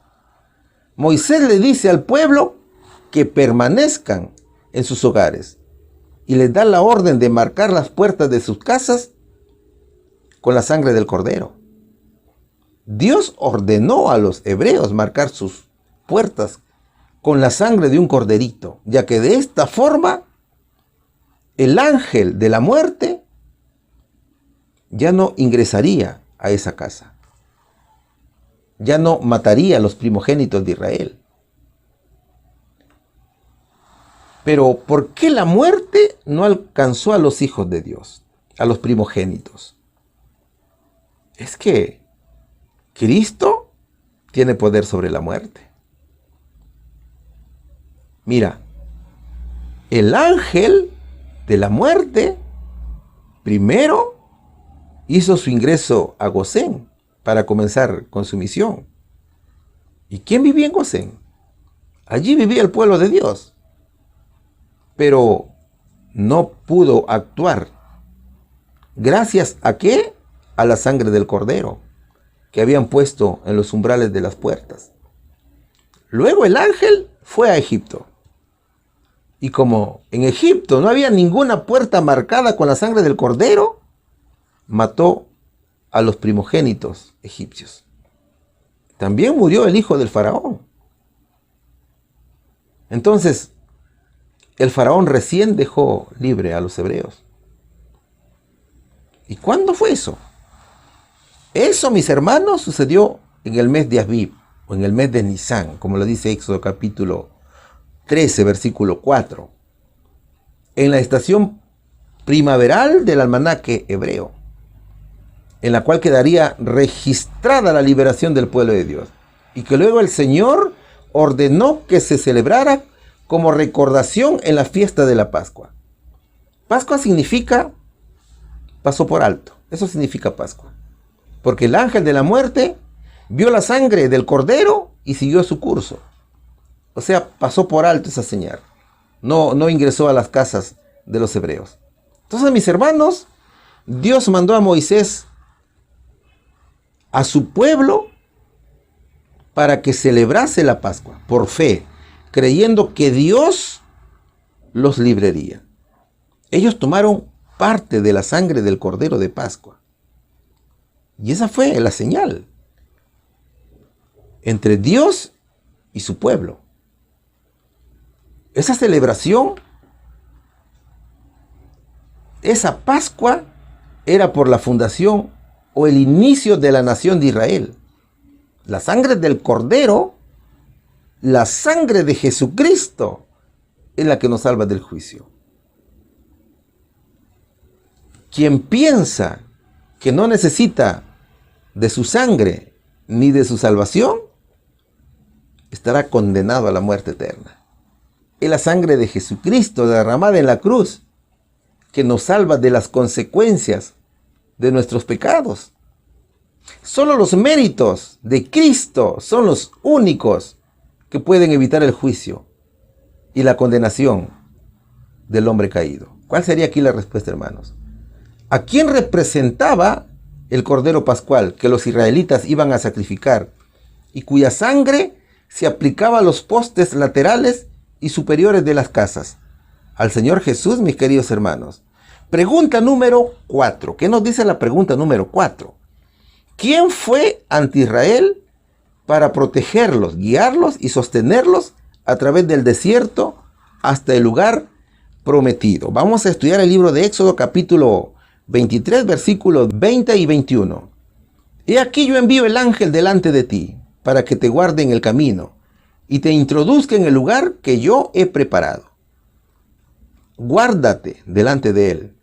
S2: Moisés le dice al pueblo que permanezcan en sus hogares y les da la orden de marcar las puertas de sus casas con la sangre del cordero. Dios ordenó a los hebreos marcar sus puertas con la sangre de un corderito, ya que de esta forma el ángel de la muerte ya no ingresaría a esa casa. Ya no mataría a los primogénitos de Israel. Pero ¿por qué la muerte no alcanzó a los hijos de Dios, a los primogénitos? Es que Cristo tiene poder sobre la muerte. Mira, el ángel de la muerte primero hizo su ingreso a Gosén para comenzar con su misión. ¿Y quién vivía en Gosén? Allí vivía el pueblo de Dios. Pero no pudo actuar. ¿Gracias a qué? A la sangre del cordero que habían puesto en los umbrales de las puertas. Luego el ángel fue a Egipto. Y como en Egipto no había ninguna puerta marcada con la sangre del cordero, mató a los primogénitos egipcios. También murió el hijo del faraón. Entonces, el faraón recién dejó libre a los hebreos. ¿Y cuándo fue eso? Eso, mis hermanos, sucedió en el mes de Abib, o en el mes de Nisán, como lo dice Éxodo capítulo 13, versículo 4, en la estación primaveral del almanaque hebreo, en la cual quedaría registrada la liberación del pueblo de Dios, y que luego el Señor ordenó que se celebrara como recordación en la fiesta de la Pascua. Pascua significa pasó por alto, eso significa Pascua, porque el ángel de la muerte vio la sangre del cordero y siguió su curso. O sea, pasó por alto esa señal. No ingresó a las casas de los hebreos. Entonces, mis hermanos, Dios mandó a Moisés a su pueblo para que celebrase la Pascua por fe, creyendo que Dios los libraría. Ellos tomaron parte de la sangre del cordero de Pascua. Y esa fue la señal entre Dios y su pueblo. Esa celebración, esa Pascua, era por la fundación o el inicio de la nación de Israel. La sangre del Cordero, la sangre de Jesucristo, es la que nos salva del juicio. Quien piensa que no necesita de su sangre ni de su salvación, estará condenado a la muerte eterna. Es la sangre de Jesucristo derramada en la cruz que nos salva de las consecuencias de nuestros pecados. Solo los méritos de Cristo son los únicos que pueden evitar el juicio y la condenación del hombre caído. ¿Cuál sería aquí la respuesta, hermanos? ¿A quién representaba el Cordero Pascual que los israelitas iban a sacrificar y cuya sangre se aplicaba a los postes laterales y superiores de las casas? Al Señor Jesús, mis queridos hermanos. Pregunta número 4. ¿Qué nos dice la pregunta número 4? ¿Quién fue ante Israel para protegerlos, guiarlos y sostenerlos a través del desierto hasta el lugar prometido? Vamos a estudiar el libro de Éxodo capítulo 23, versículos 20 y 21. He aquí yo envío el ángel delante de ti para que te guarde en el camino y te introduzca en el lugar que yo he preparado. Guárdate delante de él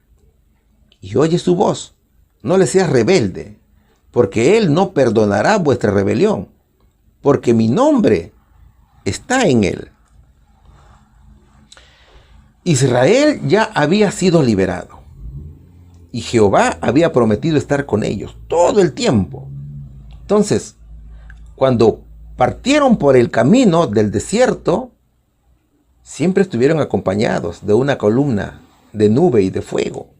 S2: y oye su voz. No le seas rebelde, porque él no perdonará vuestra rebelión, porque mi nombre está en él. Israel ya había sido liberado y Jehová había prometido estar con ellos todo el tiempo. Entonces, cuando partieron por el camino del desierto, siempre estuvieron acompañados de una columna de nube y de fuego.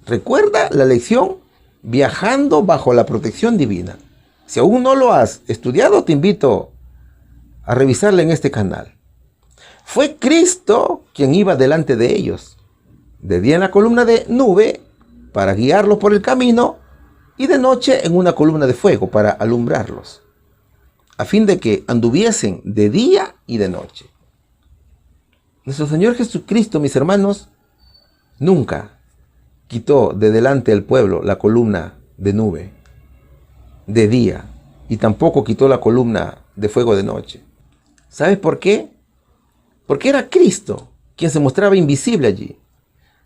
S2: Recuerda la lección viajando bajo la protección divina. Si aún no lo has estudiado, te invito a revisarla en este canal. Fue Cristo quien iba delante de ellos, de día en la columna de nube para guiarlos por el camino y de noche en una columna de fuego para alumbrarlos, a fin de que anduviesen de día y de noche. Nuestro Señor Jesucristo, mis hermanos, nunca quitó de delante del pueblo la columna de nube de día y tampoco quitó la columna de fuego de noche. ¿Sabes por qué? Porque era Cristo quien se mostraba invisible allí.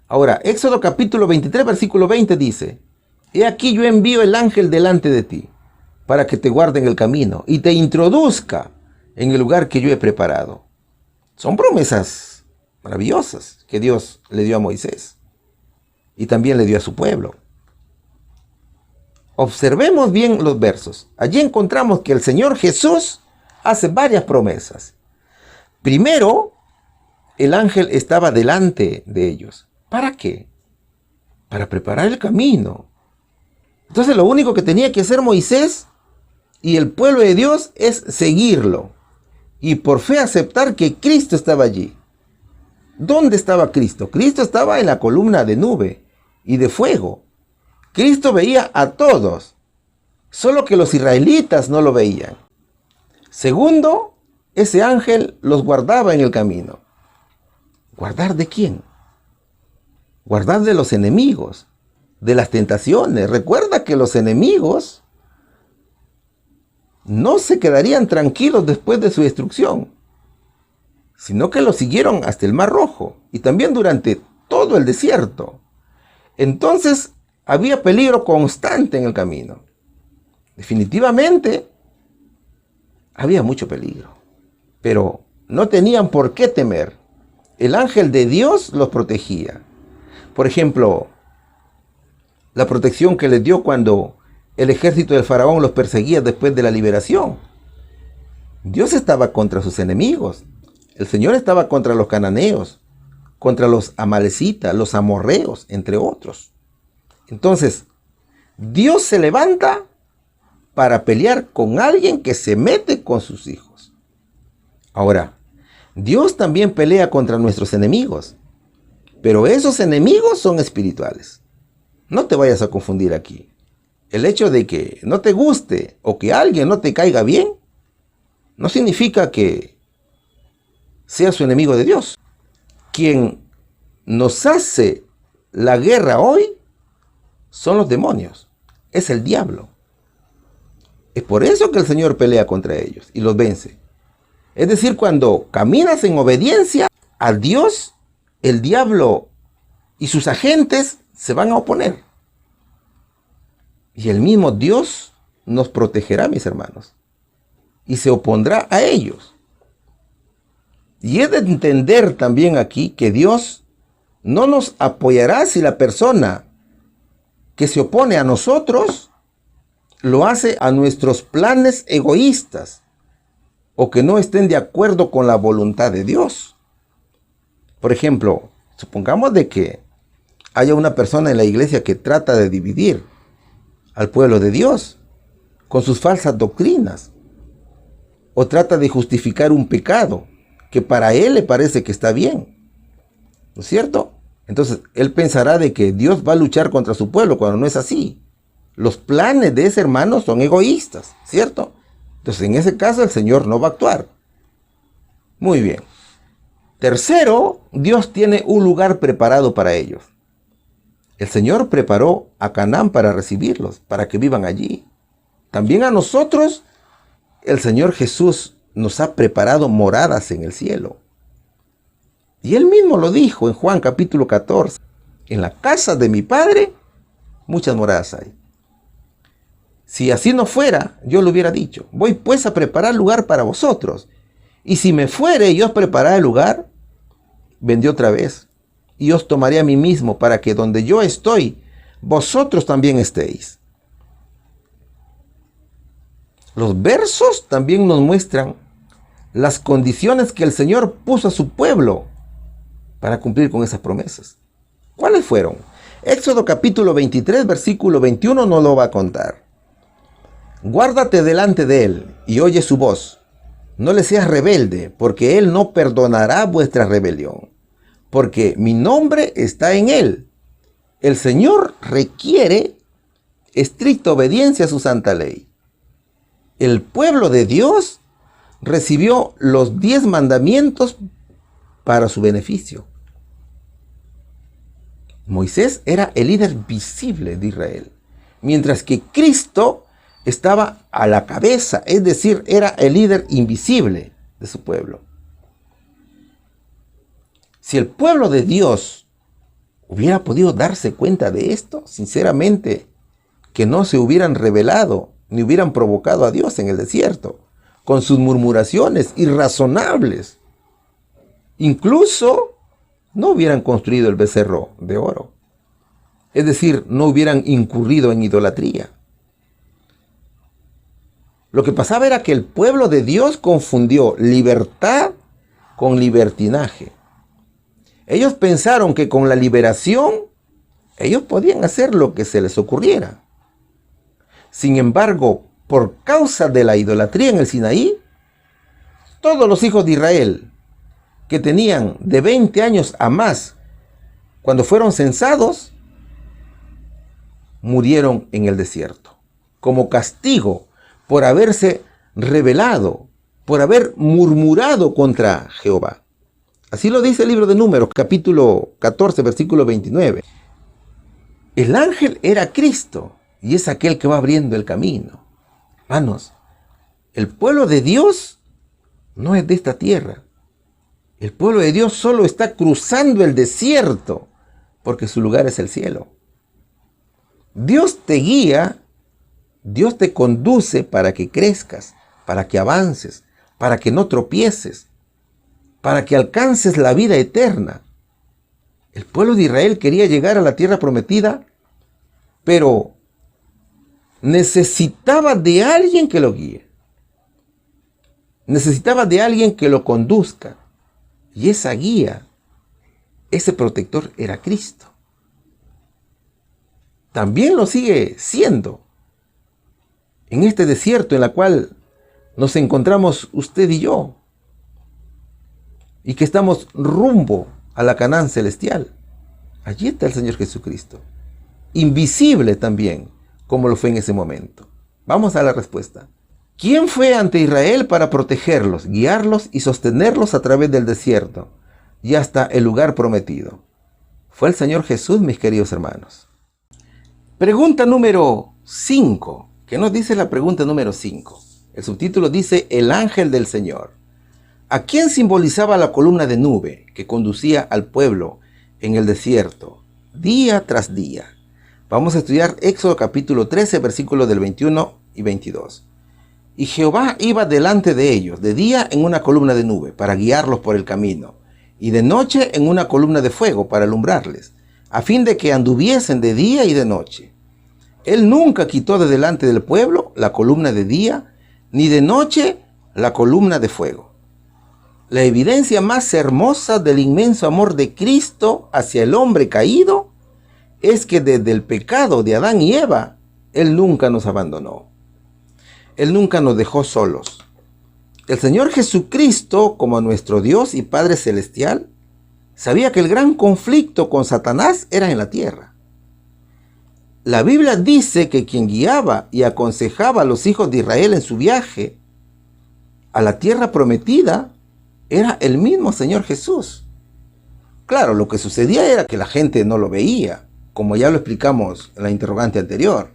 S2: Ahora, Éxodo capítulo 23, versículo 20 dice: He aquí yo envío el ángel delante de ti, para que te guarde en el camino y te introduzca en el lugar que yo he preparado. Son promesas maravillosas que Dios le dio a Moisés y también le dio a su pueblo. Observemos bien los versos. Allí encontramos que el Señor Jesús hace varias promesas. Primero, el ángel estaba delante de ellos. ¿Para qué? Para preparar el camino. Entonces lo único que tenía que hacer Moisés y el pueblo de Dios es seguirlo y por fe aceptar que Cristo estaba allí. ¿Dónde estaba Cristo? Cristo estaba en la columna de nube y de fuego. Cristo veía a todos, solo que los israelitas no lo veían. Segundo, ese ángel los guardaba en el camino. ¿Guardar de quién? Guardar de los enemigos, de las tentaciones. Recuerda que los enemigos no se quedarían tranquilos después de su destrucción, sino que lo siguieron hasta el Mar Rojo y también durante todo el desierto. Entonces había peligro constante en el camino. Definitivamente había mucho peligro, pero no tenían por qué temer. El ángel de Dios los protegía. Por ejemplo, la protección que les dio cuando el ejército del faraón los perseguía después de la liberación. Dios estaba contra sus enemigos. El Señor estaba contra los cananeos, contra los amalecitas, los amorreos, entre otros. Entonces, Dios se levanta para pelear con alguien que se mete con sus hijos. Ahora, Dios también pelea contra nuestros enemigos, pero esos enemigos son espirituales. No te vayas a confundir aquí. El hecho de que no te guste o que alguien no te caiga bien, no significa que sea su enemigo de Dios. Quien nos hace la guerra hoy son los demonios, es el diablo. Es por eso que el Señor pelea contra ellos y los vence. Es decir, cuando caminas en obediencia a Dios, el diablo y sus agentes se van a oponer. Y el mismo Dios nos protegerá, mis hermanos, y se opondrá a ellos. Y es de entender también aquí que Dios no nos apoyará si la persona que se opone a nosotros lo hace a nuestros planes egoístas o que no estén de acuerdo con la voluntad de Dios. Por ejemplo, supongamos de que haya una persona en la iglesia que trata de dividir al pueblo de Dios con sus falsas doctrinas o trata de justificar un pecado que para él le parece que está bien, ¿no es cierto? Entonces él pensará de que Dios va a luchar contra su pueblo cuando no es así. Los planes de ese hermano son egoístas, ¿cierto? Entonces en ese caso el Señor no va a actuar. Muy bien. Tercero, Dios tiene un lugar preparado para ellos. El Señor preparó a Canaán para recibirlos, para que vivan allí. También a nosotros, el Señor Jesús nos ha preparado moradas en el cielo. Y Él mismo lo dijo en Juan capítulo 14. En la casa de mi Padre, muchas moradas hay. Si así no fuera, yo lo hubiera dicho. Voy pues a preparar lugar para vosotros. Y si me fuere y os prepararé el lugar, vendré otra vez y os tomaré a mí mismo, para que donde yo estoy, vosotros también estéis. Los versos también nos muestran las condiciones que el Señor puso a su pueblo para cumplir con esas promesas. ¿Cuáles fueron? Éxodo capítulo 23, versículo 21 nos lo va a contar. Guárdate delante de él y oye su voz. No le seas rebelde, porque él no perdonará vuestra rebelión, porque mi nombre está en él. El Señor requiere estricta obediencia a su santa ley. El pueblo de Dios recibió los 10 mandamientos para su beneficio. Moisés era el líder visible de Israel, mientras que Cristo estaba a la cabeza, es decir, era el líder invisible de su pueblo. Si el pueblo de Dios hubiera podido darse cuenta de esto, sinceramente, que no se hubieran rebelado ni hubieran provocado a Dios en el desierto con sus murmuraciones irrazonables, incluso no hubieran construido el becerro de oro. Es decir, no hubieran incurrido en idolatría. Lo que pasaba era que el pueblo de Dios confundió libertad con libertinaje. Ellos pensaron que con la liberación ellos podían hacer lo que se les ocurriera. Sin embargo, por causa de la idolatría en el Sinaí, todos los hijos de Israel que tenían de 20 años a más, cuando fueron censados, murieron en el desierto, como castigo por haberse rebelado, por haber murmurado contra Jehová. Así lo dice el libro de Números, capítulo 14, versículo 29. El ángel era Cristo y es aquel que va abriendo el camino. Hermanos, el pueblo de Dios no es de esta tierra. El pueblo de Dios solo está cruzando el desierto porque su lugar es el cielo. Dios te guía, Dios te conduce para que crezcas, para que avances, para que no tropieces, para que alcances la vida eterna. El pueblo de Israel quería llegar a la tierra prometida, pero necesitaba de alguien que lo guíe. Necesitaba de alguien que lo conduzca. Y esa guía, ese protector era Cristo. También lo sigue siendo en este desierto en el cual nos encontramos usted y yo, y que estamos rumbo a la Canaán celestial. Allí está el Señor Jesucristo, invisible también, como lo fue en ese momento. Vamos a la respuesta. ¿Quién fue ante Israel para protegerlos, guiarlos y sostenerlos a través del desierto y hasta el lugar prometido? Fue el Señor Jesús, mis queridos hermanos. Pregunta número 5. ¿Qué nos dice la pregunta número 5? El subtítulo dice: el ángel del Señor. ¿A quién simbolizaba la columna de nube que conducía al pueblo en el desierto, día tras día? Vamos a estudiar Éxodo capítulo 13, versículos del 21 y 22. Y Jehová iba delante de ellos, de día en una columna de nube, para guiarlos por el camino, y de noche en una columna de fuego, para alumbrarles, a fin de que anduviesen de día y de noche. Él nunca quitó de delante del pueblo la columna de día, ni de noche la columna de fuego. La evidencia más hermosa del inmenso amor de Cristo hacia el hombre caído es que desde el pecado de Adán y Eva, Él nunca nos abandonó. Él nunca nos dejó solos. El Señor Jesucristo, como nuestro Dios y Padre Celestial, sabía que el gran conflicto con Satanás era en la tierra. La Biblia dice que quien guiaba y aconsejaba a los hijos de Israel en su viaje a la tierra prometida era el mismo Señor Jesús. Claro, lo que sucedía era que la gente no lo veía, como ya lo explicamos en la interrogante anterior.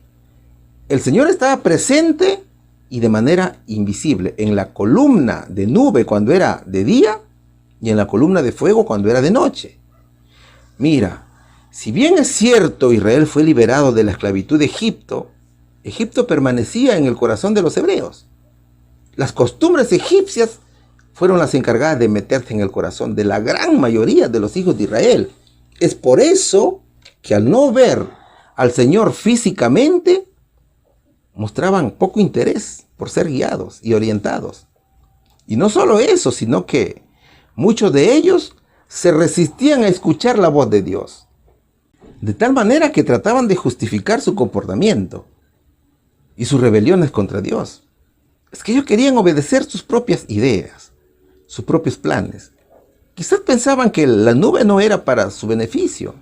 S2: El Señor estaba presente y de manera invisible en la columna de nube cuando era de día y en la columna de fuego cuando era de noche. Mira, si bien es cierto Israel fue liberado de la esclavitud de Egipto, Egipto permanecía en el corazón de los hebreos. Las costumbres egipcias fueron las encargadas de meterse en el corazón de la gran mayoría de los hijos de Israel. Es por eso que al no ver al Señor físicamente, mostraban poco interés por ser guiados y orientados. Y no solo eso, sino que muchos de ellos se resistían a escuchar la voz de Dios, de tal manera que trataban de justificar su comportamiento y sus rebeliones contra Dios. Es que ellos querían obedecer sus propias ideas, sus propios planes. Quizás pensaban que la nube no era para su beneficio.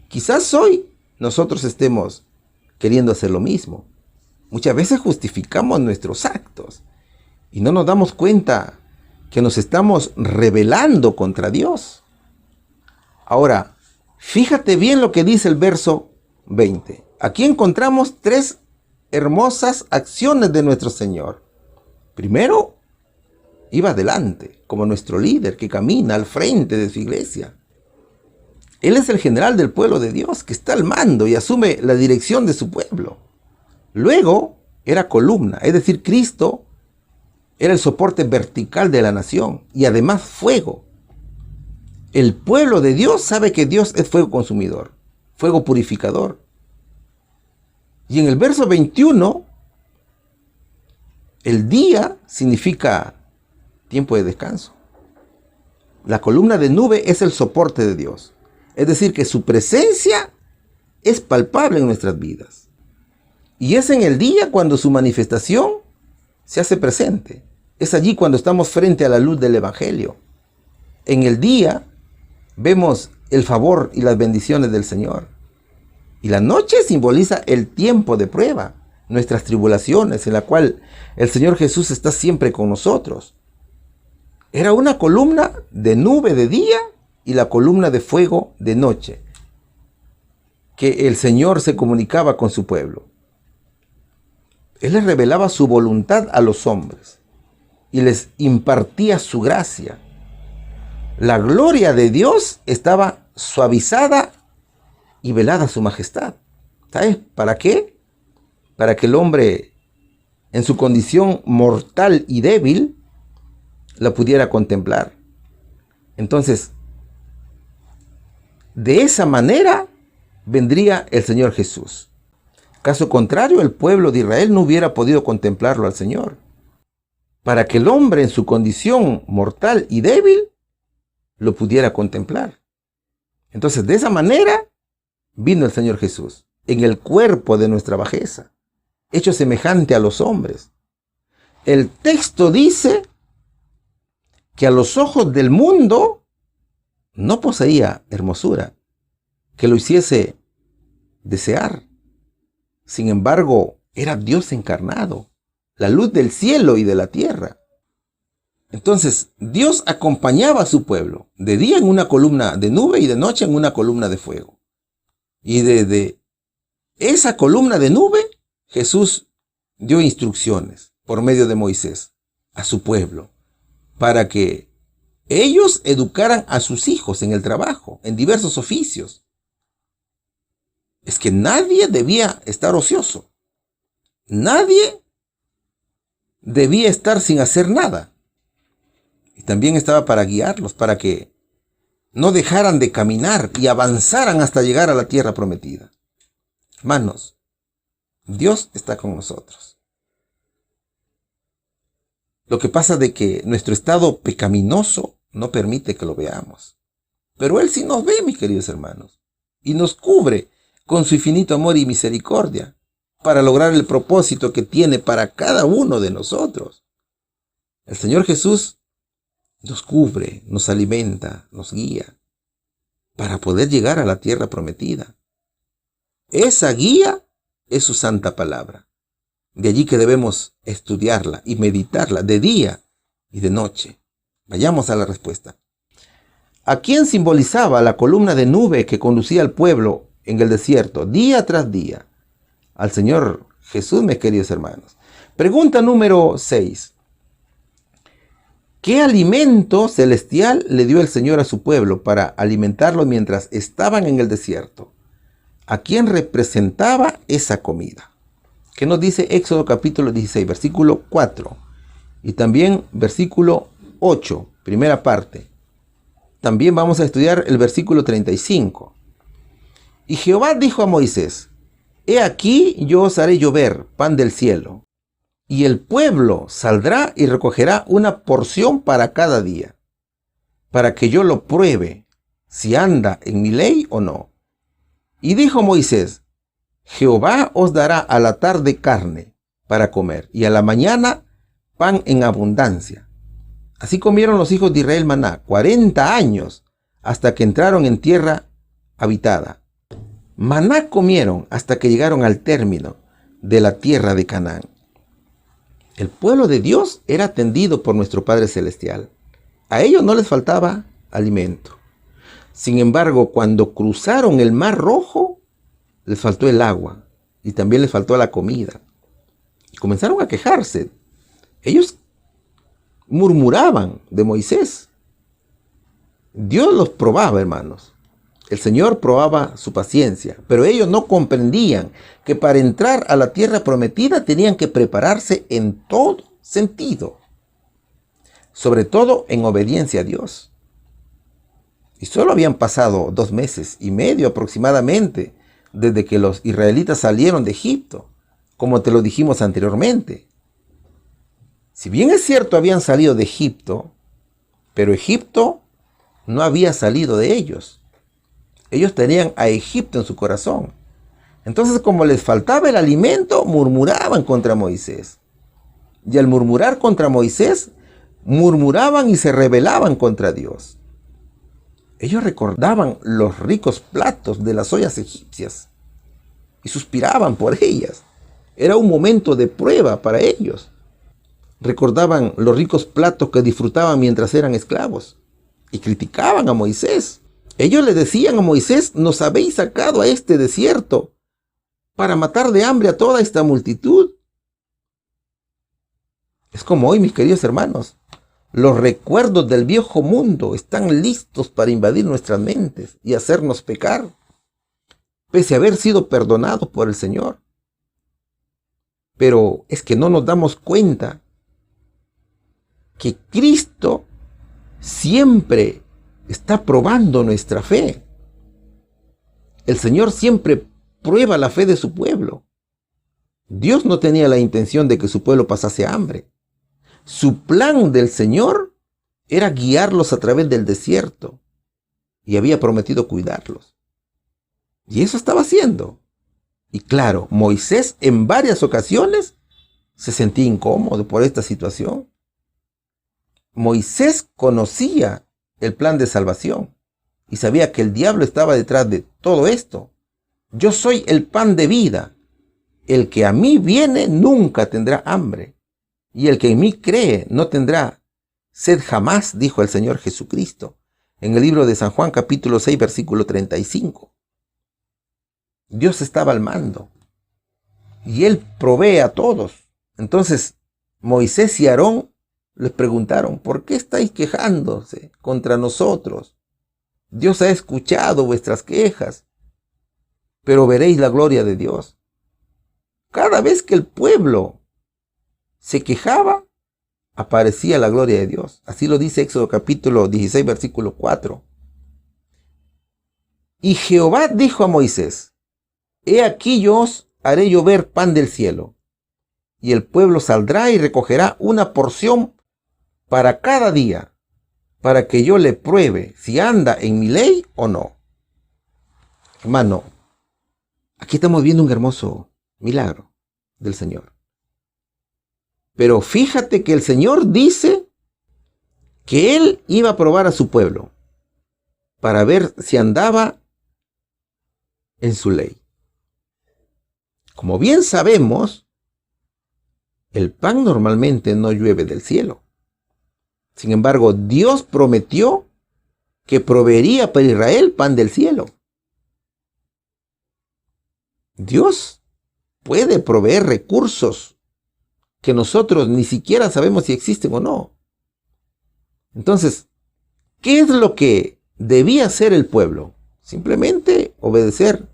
S2: Quizás hoy nosotros estemos queriendo hacer lo mismo. Muchas veces justificamos nuestros actos y no nos damos cuenta que nos estamos rebelando contra Dios. Ahora, Fíjate bien lo que dice el verso 20. Aquí encontramos tres hermosas acciones de nuestro Señor. Primero, iba adelante, como nuestro líder que camina al frente de su iglesia. Él es el general del pueblo de Dios, que está al mando y asume la dirección de su pueblo. Luego, era columna, es decir, Cristo era el soporte vertical de la nación y además fuego. El pueblo de Dios sabe que Dios es fuego consumidor, fuego purificador. Y en el verso 21, el día significa tiempo de descanso. La columna de nube es el soporte de Dios. Es decir, que su presencia es palpable en nuestras vidas. Y es en el día cuando su manifestación se hace presente. Es allí cuando estamos frente a la luz del Evangelio. En el día vemos el favor y las bendiciones del Señor. Y la noche simboliza el tiempo de prueba, nuestras tribulaciones, en la cual el Señor Jesús está siempre con nosotros. Era una columna de nube de día y la columna de fuego de noche, que el Señor se comunicaba con su pueblo. Él les revelaba su voluntad a los hombres y les impartía su gracia. La gloria de Dios estaba suavizada y velada su majestad. ¿Sabes para qué? Para que el hombre, en su condición mortal y débil, la pudiera contemplar. Entonces, de esa manera vendría el Señor Jesús. Caso contrario, el pueblo de Israel no hubiera podido contemplarlo al Señor. Para que el hombre en su condición mortal y débil lo pudiera contemplar. Entonces, de esa manera vino el Señor Jesús, en el cuerpo de nuestra bajeza, hecho semejante a los hombres. El texto dice que a los ojos del mundo no poseía hermosura que lo hiciese desear. Sin embargo, era Dios encarnado, la luz del cielo y de la tierra. Entonces, Dios acompañaba a su pueblo, de día en una columna de nube y de noche en una columna de fuego. Y desde esa columna de nube, Jesús dio instrucciones por medio de Moisés a su pueblo, para que ellos educaran a sus hijos en el trabajo, en diversos oficios. Es que nadie debía estar ocioso. Nadie debía estar sin hacer nada. Y también estaba para guiarlos, para que no dejaran de caminar y avanzaran hasta llegar a la tierra prometida. Hermanos, Dios está con nosotros. Lo que pasa es que nuestro estado pecaminoso no permite que lo veamos. Pero Él sí nos ve, mis queridos hermanos, y nos cubre con su infinito amor y misericordia para lograr el propósito que tiene para cada uno de nosotros. El Señor Jesús nos cubre, nos alimenta, nos guía para poder llegar a la tierra prometida. Esa guía es su santa palabra. De allí que debemos estudiarla y meditarla de día y de noche. Vayamos a la respuesta. ¿A quién simbolizaba la columna de nube que conducía al pueblo en el desierto día tras día? Al Señor Jesús, mis queridos hermanos. Pregunta número 6. ¿Qué alimento celestial le dio el Señor a su pueblo para alimentarlo mientras estaban en el desierto? ¿A quién representaba esa comida? ¿Qué nos dice Éxodo capítulo 16, versículo 4? Y también versículo 8, primera parte. También vamos a estudiar el versículo 35. Y Jehová dijo a Moisés: He aquí yo os haré llover pan del cielo, y el pueblo saldrá y recogerá una porción para cada día, para que yo lo pruebe si anda en mi ley o no. Y dijo Moisés: Jehová os dará a la tarde carne para comer, y a la mañana pan en abundancia. Así comieron los hijos de Israel maná 40 años, hasta que entraron en tierra habitada. Maná comieron hasta que llegaron al término de la tierra de Canaán. El pueblo de Dios era atendido por nuestro Padre Celestial. A ellos no les faltaba alimento. Sin embargo, cuando cruzaron el Mar Rojo, les faltó el agua y también les faltó la comida. Y comenzaron a quejarse. Ellos murmuraban de Moisés. Dios los probaba, hermanos. El Señor probaba su paciencia, pero ellos no comprendían que para entrar a la tierra prometida tenían que prepararse en todo sentido, sobre todo en obediencia a Dios. Y solo habían pasado 2 meses y medio aproximadamente desde que los israelitas salieron de Egipto, como te lo dijimos anteriormente. Si bien es cierto, habían salido de Egipto, pero Egipto no había salido de ellos. Ellos tenían a Egipto en su corazón. Entonces, como les faltaba el alimento, murmuraban contra Moisés. Y al murmurar contra Moisés, murmuraban y se rebelaban contra Dios. Ellos recordaban los ricos platos de las ollas egipcias y suspiraban por ellas. Era un momento de prueba para ellos. Recordaban los ricos platos que disfrutaban mientras eran esclavos y criticaban a Moisés. Ellos le decían a Moisés: nos habéis sacado a este desierto para matar de hambre a toda esta multitud. Es como hoy, mis queridos hermanos. Los recuerdos del viejo mundo están listos para invadir nuestras mentes y hacernos pecar, pese a haber sido perdonados por el Señor. Pero es que no nos damos cuenta que Cristo siempre está probando nuestra fe. El Señor siempre prueba la fe de su pueblo. Dios no tenía la intención de que su pueblo pasase hambre. Su plan del Señor era guiarlos a través del desierto y había prometido cuidarlos. Y eso estaba haciendo. Y claro, Moisés en varias ocasiones se sentía incómodo por esta situación. Moisés conocía el plan de salvación y sabía que el diablo estaba detrás de todo esto. Yo soy el pan de vida. El que a mí viene nunca tendrá hambre, y el que en mí cree no tendrá sed jamás, dijo el Señor Jesucristo en el libro de San Juan capítulo 6 versículo 35. Dios estaba al mando y Él provee a todos. Entonces Moisés y Aarón les preguntaron: ¿por qué estáis quejándose contra nosotros? Dios ha escuchado vuestras quejas, pero veréis la gloria de Dios. Cada vez que el pueblo se quejaba, aparecía la gloria de Dios. Así lo dice Éxodo capítulo 16, versículo 4. Y Jehová dijo a Moisés: he aquí yo os haré llover pan del cielo, y el pueblo saldrá y recogerá una porción para cada día, para que yo le pruebe si anda en mi ley o no. Hermano, aquí estamos viendo un hermoso milagro del Señor. Pero fíjate que el Señor dice que Él iba a probar a su pueblo para ver si andaba en su ley. Como bien sabemos, el pan normalmente no llueve del cielo. Sin embargo, Dios prometió que proveería para Israel pan del cielo. Dios puede proveer recursos que nosotros ni siquiera sabemos si existen o no. Entonces, ¿qué es lo que debía hacer el pueblo? Simplemente obedecer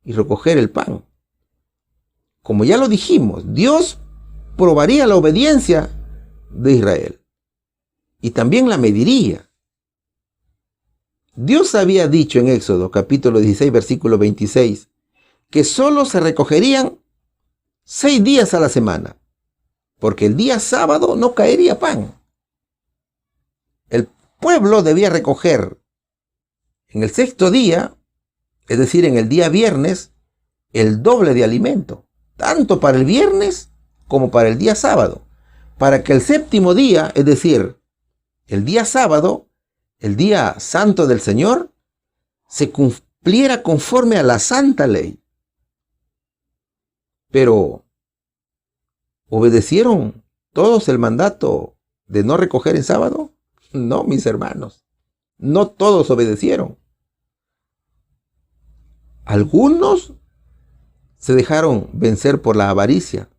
S2: y recoger el pan. Como ya lo dijimos, Dios probaría la obediencia de Israel y también la mediría. Dios había dicho en Éxodo capítulo 16 versículo 26 que solo se recogerían 6 días a la semana, porque el día sábado no caería pan. El pueblo debía recoger en el 6º día, es decir, en el día viernes, el doble de alimento, tanto para el viernes como para el día sábado, para que el 7º día, es decir, el día sábado, el día santo del Señor, se cumpliera conforme a la santa ley. Pero ¿obedecieron todos el mandato de no recoger en sábado? No, mis hermanos, no todos obedecieron. Algunos se dejaron vencer por la avaricia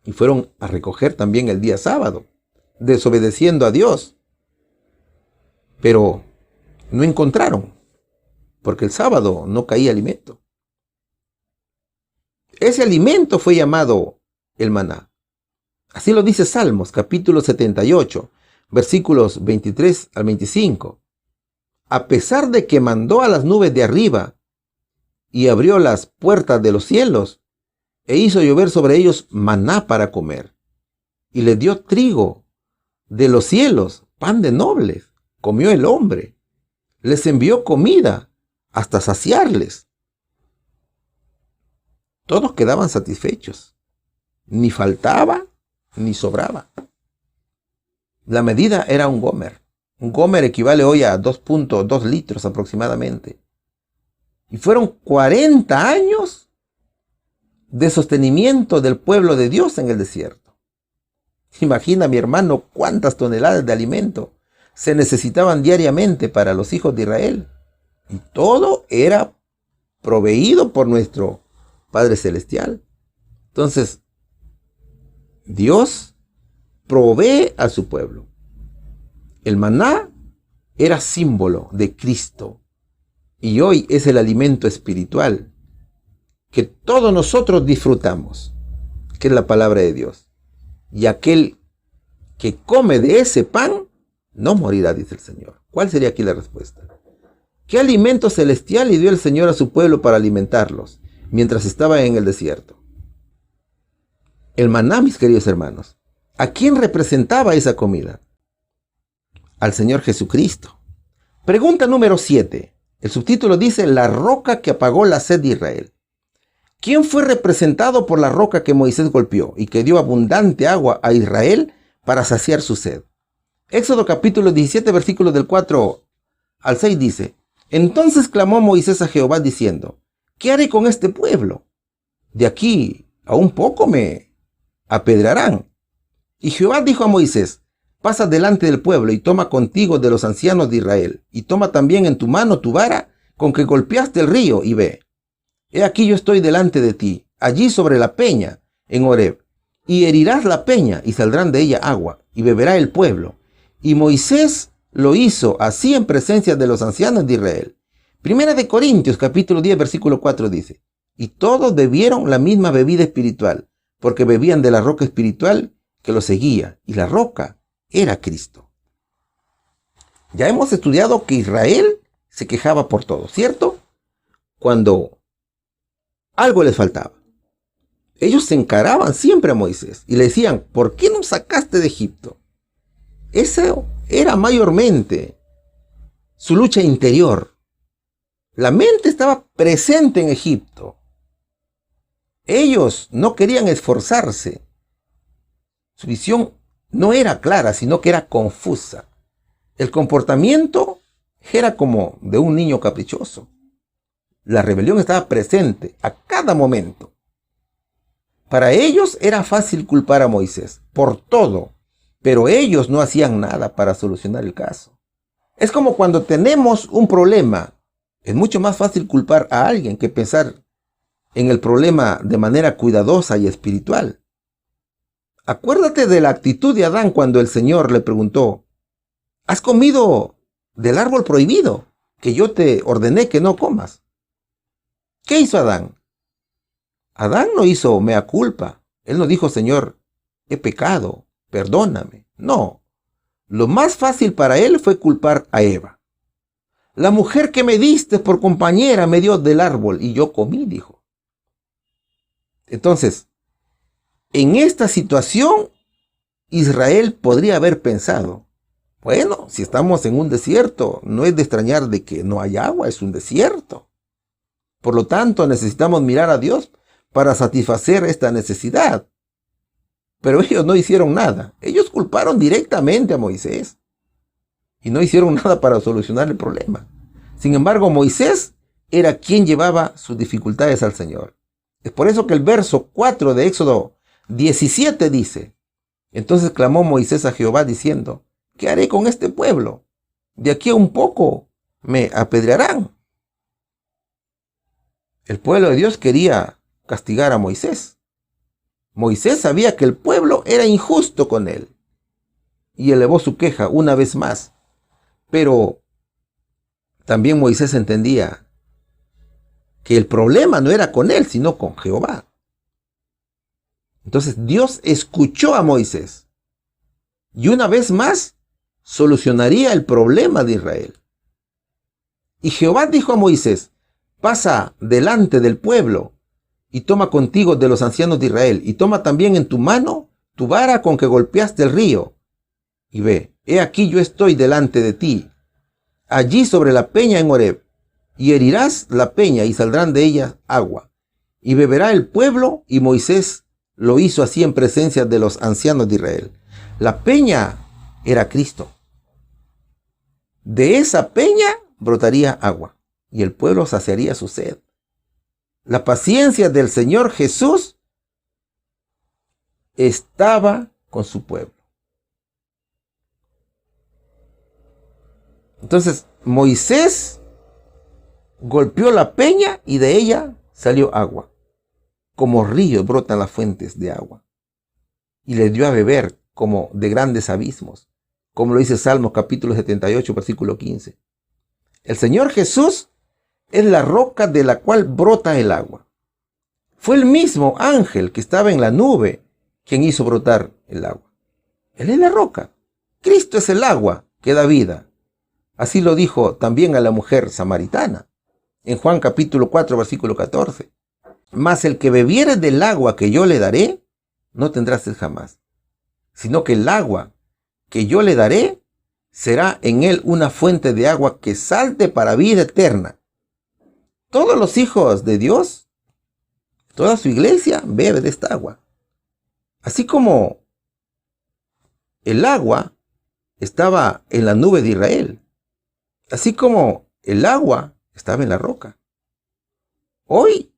S2: y fueron a recoger también el día sábado, desobedeciendo a Dios. Pero no encontraron, porque el sábado no caía alimento. Ese alimento fue llamado el maná. Así lo dice Salmos, capítulo 78, versículos 23 al 25. A pesar de que mandó a las nubes de arriba y abrió las puertas de los cielos, e hizo llover sobre ellos maná para comer, y les dio trigo de los cielos, pan de nobles, comió el hombre, les envió comida hasta saciarles. Todos quedaban satisfechos, ni faltaba ni sobraba. La medida era un gomer. Un gomer equivale hoy a 2.2 litros aproximadamente. Y fueron 40 años de sostenimiento del pueblo de Dios en el desierto. Imagina, mi hermano, cuántas toneladas de alimento se necesitaban diariamente para los hijos de Israel. Y todo era proveído por nuestro Padre Celestial. Entonces, Dios provee a su pueblo. El maná era símbolo de Cristo y hoy es el alimento espiritual que todos nosotros disfrutamos, que es la palabra de Dios. Y aquel que come de ese pan no morirá, dice el Señor. ¿Cuál sería aquí la respuesta? ¿Qué alimento celestial le dio el Señor a su pueblo para alimentarlos mientras estaba en el desierto? El maná, mis queridos hermanos. ¿A quién representaba esa comida? Al Señor Jesucristo. Pregunta número 7. El subtítulo dice: la roca que apagó la sed de Israel. ¿Quién fue representado por la roca que Moisés golpeó y que dio abundante agua a Israel para saciar su sed? Éxodo capítulo 17, versículos del 4 al 6 dice: entonces clamó Moisés a Jehová diciendo: ¿qué haré con este pueblo? De aquí a un poco me apedrearán. Y Jehová dijo a Moisés: pasa delante del pueblo y toma contigo de los ancianos de Israel, y toma también en tu mano tu vara con que golpeaste el río, y ve. He aquí yo estoy delante de ti, allí sobre la peña, en Horeb, y herirás la peña, y saldrán de ella agua, y beberá el pueblo. Y Moisés lo hizo así en presencia de los ancianos de Israel. Primera de Corintios, capítulo 10, versículo 4 dice: y todos bebieron la misma bebida espiritual, porque bebían de la roca espiritual que los seguía, y la roca era Cristo. Ya hemos estudiado que Israel se quejaba por todo, ¿cierto? Cuando algo les faltaba. Ellos se encaraban siempre a Moisés y le decían: ¿por qué nos sacaste de Egipto? Eso era mayormente su lucha interior. La mente estaba presente en Egipto. Ellos no querían esforzarse. Su visión no era clara, sino que era confusa. El comportamiento era como de un niño caprichoso. La rebelión estaba presente a cada momento. Para ellos era fácil culpar a Moisés por todo, pero ellos no hacían nada para solucionar el caso. Es como cuando tenemos un problema. Es mucho más fácil culpar a alguien que pensar en el problema de manera cuidadosa y espiritual. Acuérdate de la actitud de Adán cuando el Señor le preguntó: ¿has comido del árbol prohibido que yo te ordené que no comas? ¿Qué hizo Adán? Adán no hizo mea culpa. Él no dijo: Señor, he pecado, perdóname. No. Lo más fácil para él fue culpar a Eva. La mujer que me diste por compañera me dio del árbol y yo comí, dijo. Entonces, en esta situación, Israel podría haber pensado: bueno, si estamos en un desierto, no es de extrañar de que no hay agua, es un desierto. Por lo tanto, necesitamos mirar a Dios para satisfacer esta necesidad. Pero ellos no hicieron nada. Ellos culparon directamente a Moisés y no hicieron nada para solucionar el problema. Sin embargo, Moisés era quien llevaba sus dificultades al Señor. Es por eso que el verso 4 de Éxodo 17 dice: entonces clamó Moisés a Jehová diciendo: ¿qué haré con este pueblo? De aquí a un poco me apedrearán. El pueblo de Dios quería castigar a Moisés. Moisés sabía que el pueblo era injusto con él y elevó su queja una vez más. Pero también Moisés entendía que el problema no era con él, sino con Jehová. Entonces Dios escuchó a Moisés y una vez más solucionaría el problema de Israel. Y Jehová dijo a Moisés: pasa delante del pueblo y toma contigo de los ancianos de Israel, y toma también en tu mano tu vara con que golpeaste el río. Y ve, he aquí yo estoy delante de ti, allí sobre la peña en Horeb, y herirás la peña y saldrán de ella agua, y beberá el pueblo. Y Moisés lo hizo así en presencia de los ancianos de Israel. La peña era Cristo. De esa peña brotaría agua, y el pueblo saciaría su sed. La paciencia del Señor Jesús estaba con su pueblo. Entonces Moisés golpeó la peña y de ella salió agua. Como ríos brotan las fuentes de agua. Y le dio a beber como de grandes abismos, como lo dice Salmos capítulo 78, versículo 15. El Señor Jesús es la roca de la cual brota el agua. Fue el mismo ángel que estaba en la nube quien hizo brotar el agua. Él es la roca. Cristo es el agua que da vida. Así lo dijo también a la mujer samaritana en Juan capítulo 4, versículo 14. Mas el que bebiere del agua que yo le daré, no tendrá sed jamás, sino que el agua que yo le daré será en él una fuente de agua que salte para vida eterna. Todos los hijos de Dios, toda su iglesia bebe de esta agua. Así como el agua estaba en la nube de Israel, así como el agua estaba en la roca, hoy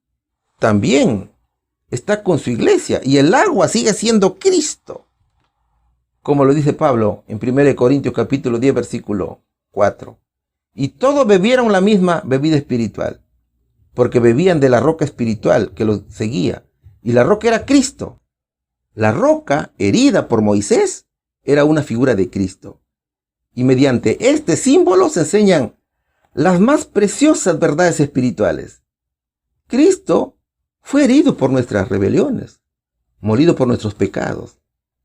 S2: también está con su iglesia, y el agua sigue siendo Cristo, como lo dice Pablo en 1 Corintios capítulo 10, versículo 4. Y todos bebieron la misma bebida espiritual, porque bebían de la roca espiritual que los seguía, y la roca era Cristo. La roca herida por Moisés era una figura de Cristo. Y mediante este símbolo se enseñan las más preciosas verdades espirituales. Cristo fue herido por nuestras rebeliones, molido por nuestros pecados,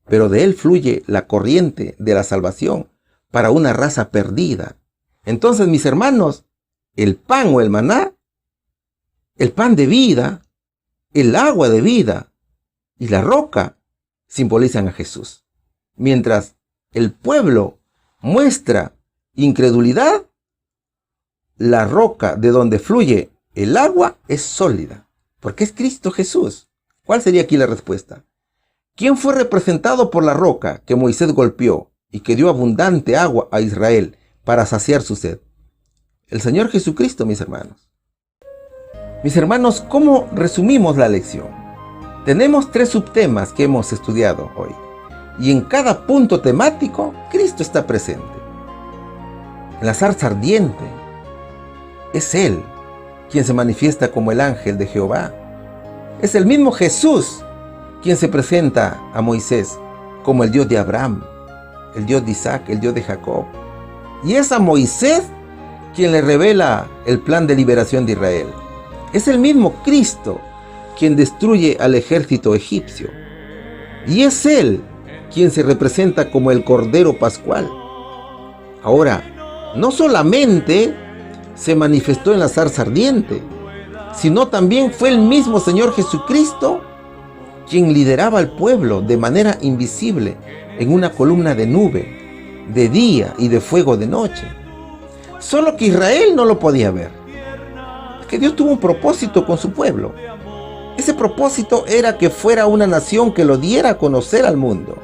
S2: pero de él fluye la corriente de la salvación para una raza perdida. Entonces, mis hermanos, el pan o el maná, el pan de vida, el agua de vida y la roca simbolizan a Jesús. Mientras el pueblo muestra incredulidad, la roca de donde fluye el agua es sólida, porque es Cristo Jesús. ¿Cuál sería aquí la respuesta? ¿Quién fue representado por la roca que Moisés golpeó y que dio abundante agua a Israel para saciar su sed? El Señor Jesucristo, mis hermanos. Mis hermanos, ¿cómo resumimos la lección? Tenemos 3 subtemas que hemos estudiado hoy, y en cada punto temático, Cristo está presente. En la zarza ardiente, es Él quien se manifiesta como el ángel de Jehová. Es el mismo Jesús quien se presenta a Moisés como el Dios de Abraham, el Dios de Isaac, el Dios de Jacob. Y es a Moisés quien le revela el plan de liberación de Israel. Es el mismo Cristo quien destruye al ejército egipcio. Y es Él quien se representa como el Cordero Pascual. Ahora, no solamente se manifestó en la zarza ardiente, sino también fue el mismo Señor Jesucristo quien lideraba al pueblo de manera invisible en una columna de nube, de día y de fuego de noche. Solo que Israel no lo podía ver. Es que Dios tuvo un propósito con su pueblo. Ese propósito era que fuera una nación que lo diera a conocer al mundo.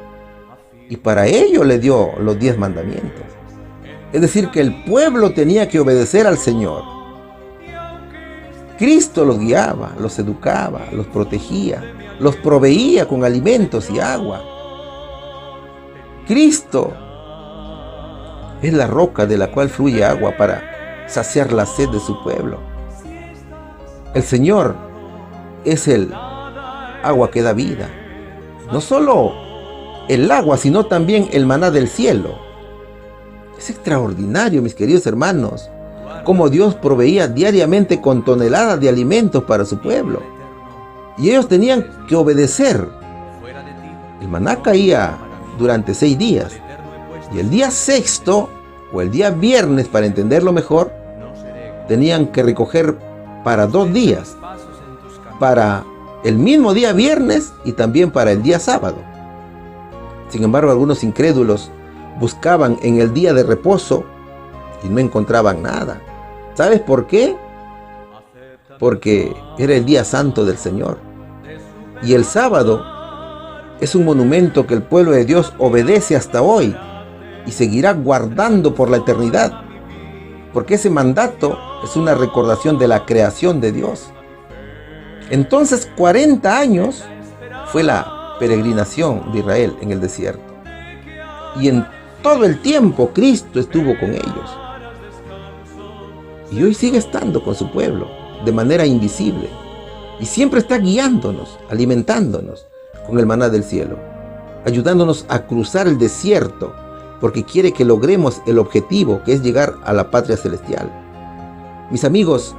S2: Y para ello le dio los 10 mandamientos. Es decir, que el pueblo tenía que obedecer al Señor. Cristo los guiaba, los educaba, los protegía, los proveía con alimentos y agua. Cristo es la roca de la cual fluye agua para saciar la sed de su pueblo. El Señor es el agua que da vida. No solo el agua, sino también el maná del cielo. Es extraordinario, mis queridos hermanos, cómo Dios proveía diariamente con toneladas de alimentos para su pueblo. Y ellos tenían que obedecer. El maná caía durante 6 días. Y el día sexto, o el día viernes, para entenderlo mejor, tenían que recoger para 2 días. Para el mismo día viernes y también para el día sábado. Sin embargo, algunos incrédulos buscaban en el día de reposo y no encontraban nada. ¿Sabes por qué? Porque era el día santo del Señor. Y el sábado es un monumento que el pueblo de Dios obedece hasta hoy y seguirá guardando por la eternidad. Porque ese mandato es una recordación de la creación de Dios. Entonces 40 años fue la peregrinación de Israel en el desierto. Y en todo el tiempo Cristo estuvo con ellos. Y hoy sigue estando con su pueblo de manera invisible. Y siempre está guiándonos, alimentándonos con el maná del cielo, ayudándonos a cruzar el desierto, porque quiere que logremos el objetivo, que es llegar a la patria celestial. Mis amigos,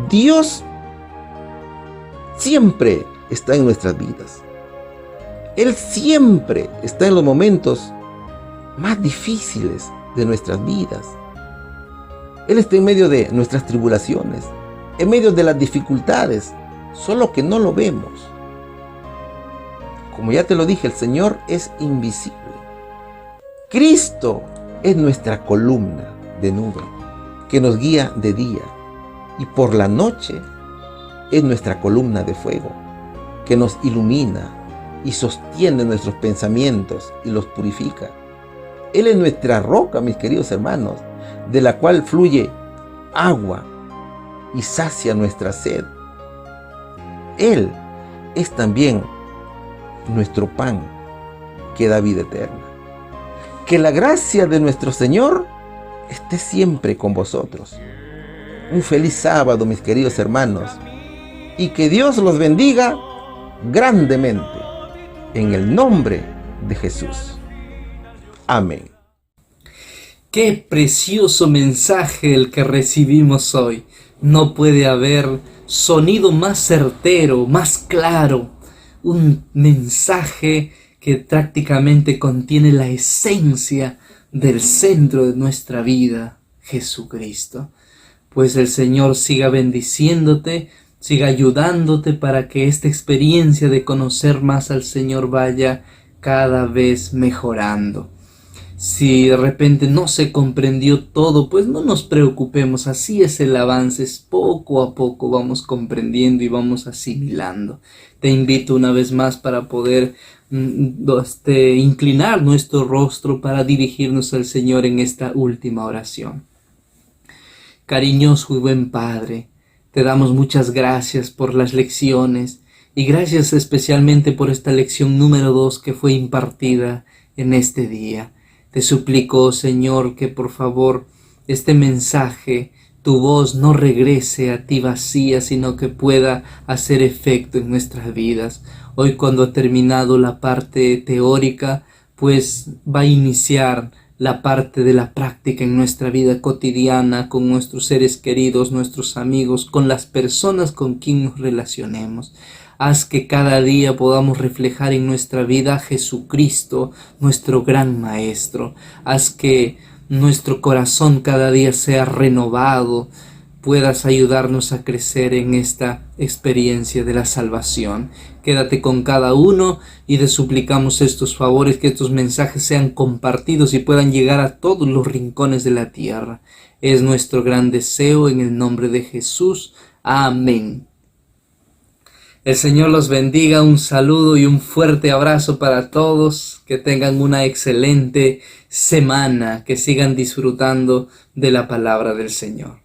S2: Dios siempre está en nuestras vidas. Él siempre está en los momentos más difíciles de nuestras vidas. Él está en medio de nuestras tribulaciones, en medio de las dificultades, solo que no lo vemos. Como ya te lo dije, el Señor es invisible. Cristo es nuestra columna de nube que nos guía de día, y por la noche es nuestra columna de fuego que nos ilumina y sostiene nuestros pensamientos y los purifica. Él es nuestra roca, mis queridos hermanos, de la cual fluye agua y sacia nuestra sed. Él es también nuestro pan que da vida eterna. Que la gracia de nuestro Señor esté siempre con vosotros. Un feliz sábado, mis queridos hermanos, y que Dios los bendiga grandemente, en el nombre de Jesús. Amén.
S1: Qué precioso mensaje el que recibimos hoy. No puede haber sonido más certero, más claro. Un mensaje que prácticamente contiene la esencia del centro de nuestra vida, Jesucristo. Pues el Señor siga bendiciéndote, siga ayudándote para que esta experiencia de conocer más al Señor vaya cada vez mejorando. Si de repente no se comprendió todo, pues no nos preocupemos, así es el avance, es poco a poco vamos comprendiendo y vamos asimilando. Te invito una vez más para poder inclinar nuestro rostro para dirigirnos al Señor en esta última oración. Cariñoso y buen Padre, te damos muchas gracias por las lecciones y gracias especialmente por esta lección número 2 que fue impartida en este día. Te suplico, Señor, que por favor este mensaje, tu voz no regrese a ti vacía, sino que pueda hacer efecto en nuestras vidas. Hoy, cuando ha terminado la parte teórica, pues va a iniciar la parte de la práctica en nuestra vida cotidiana, con nuestros seres queridos, nuestros amigos, con las personas con quien nos relacionemos. Haz que cada día podamos reflejar en nuestra vida a Jesucristo, nuestro gran Maestro. Haz que nuestro corazón cada día sea renovado, puedas ayudarnos a crecer en esta experiencia de la salvación. Quédate con cada uno y te suplicamos estos favores, que estos mensajes sean compartidos y puedan llegar a todos los rincones de la tierra. Es nuestro gran deseo en el nombre de Jesús. Amén. El Señor los bendiga, un saludo y un fuerte abrazo para todos, que tengan una excelente semana, que sigan disfrutando de la palabra del Señor.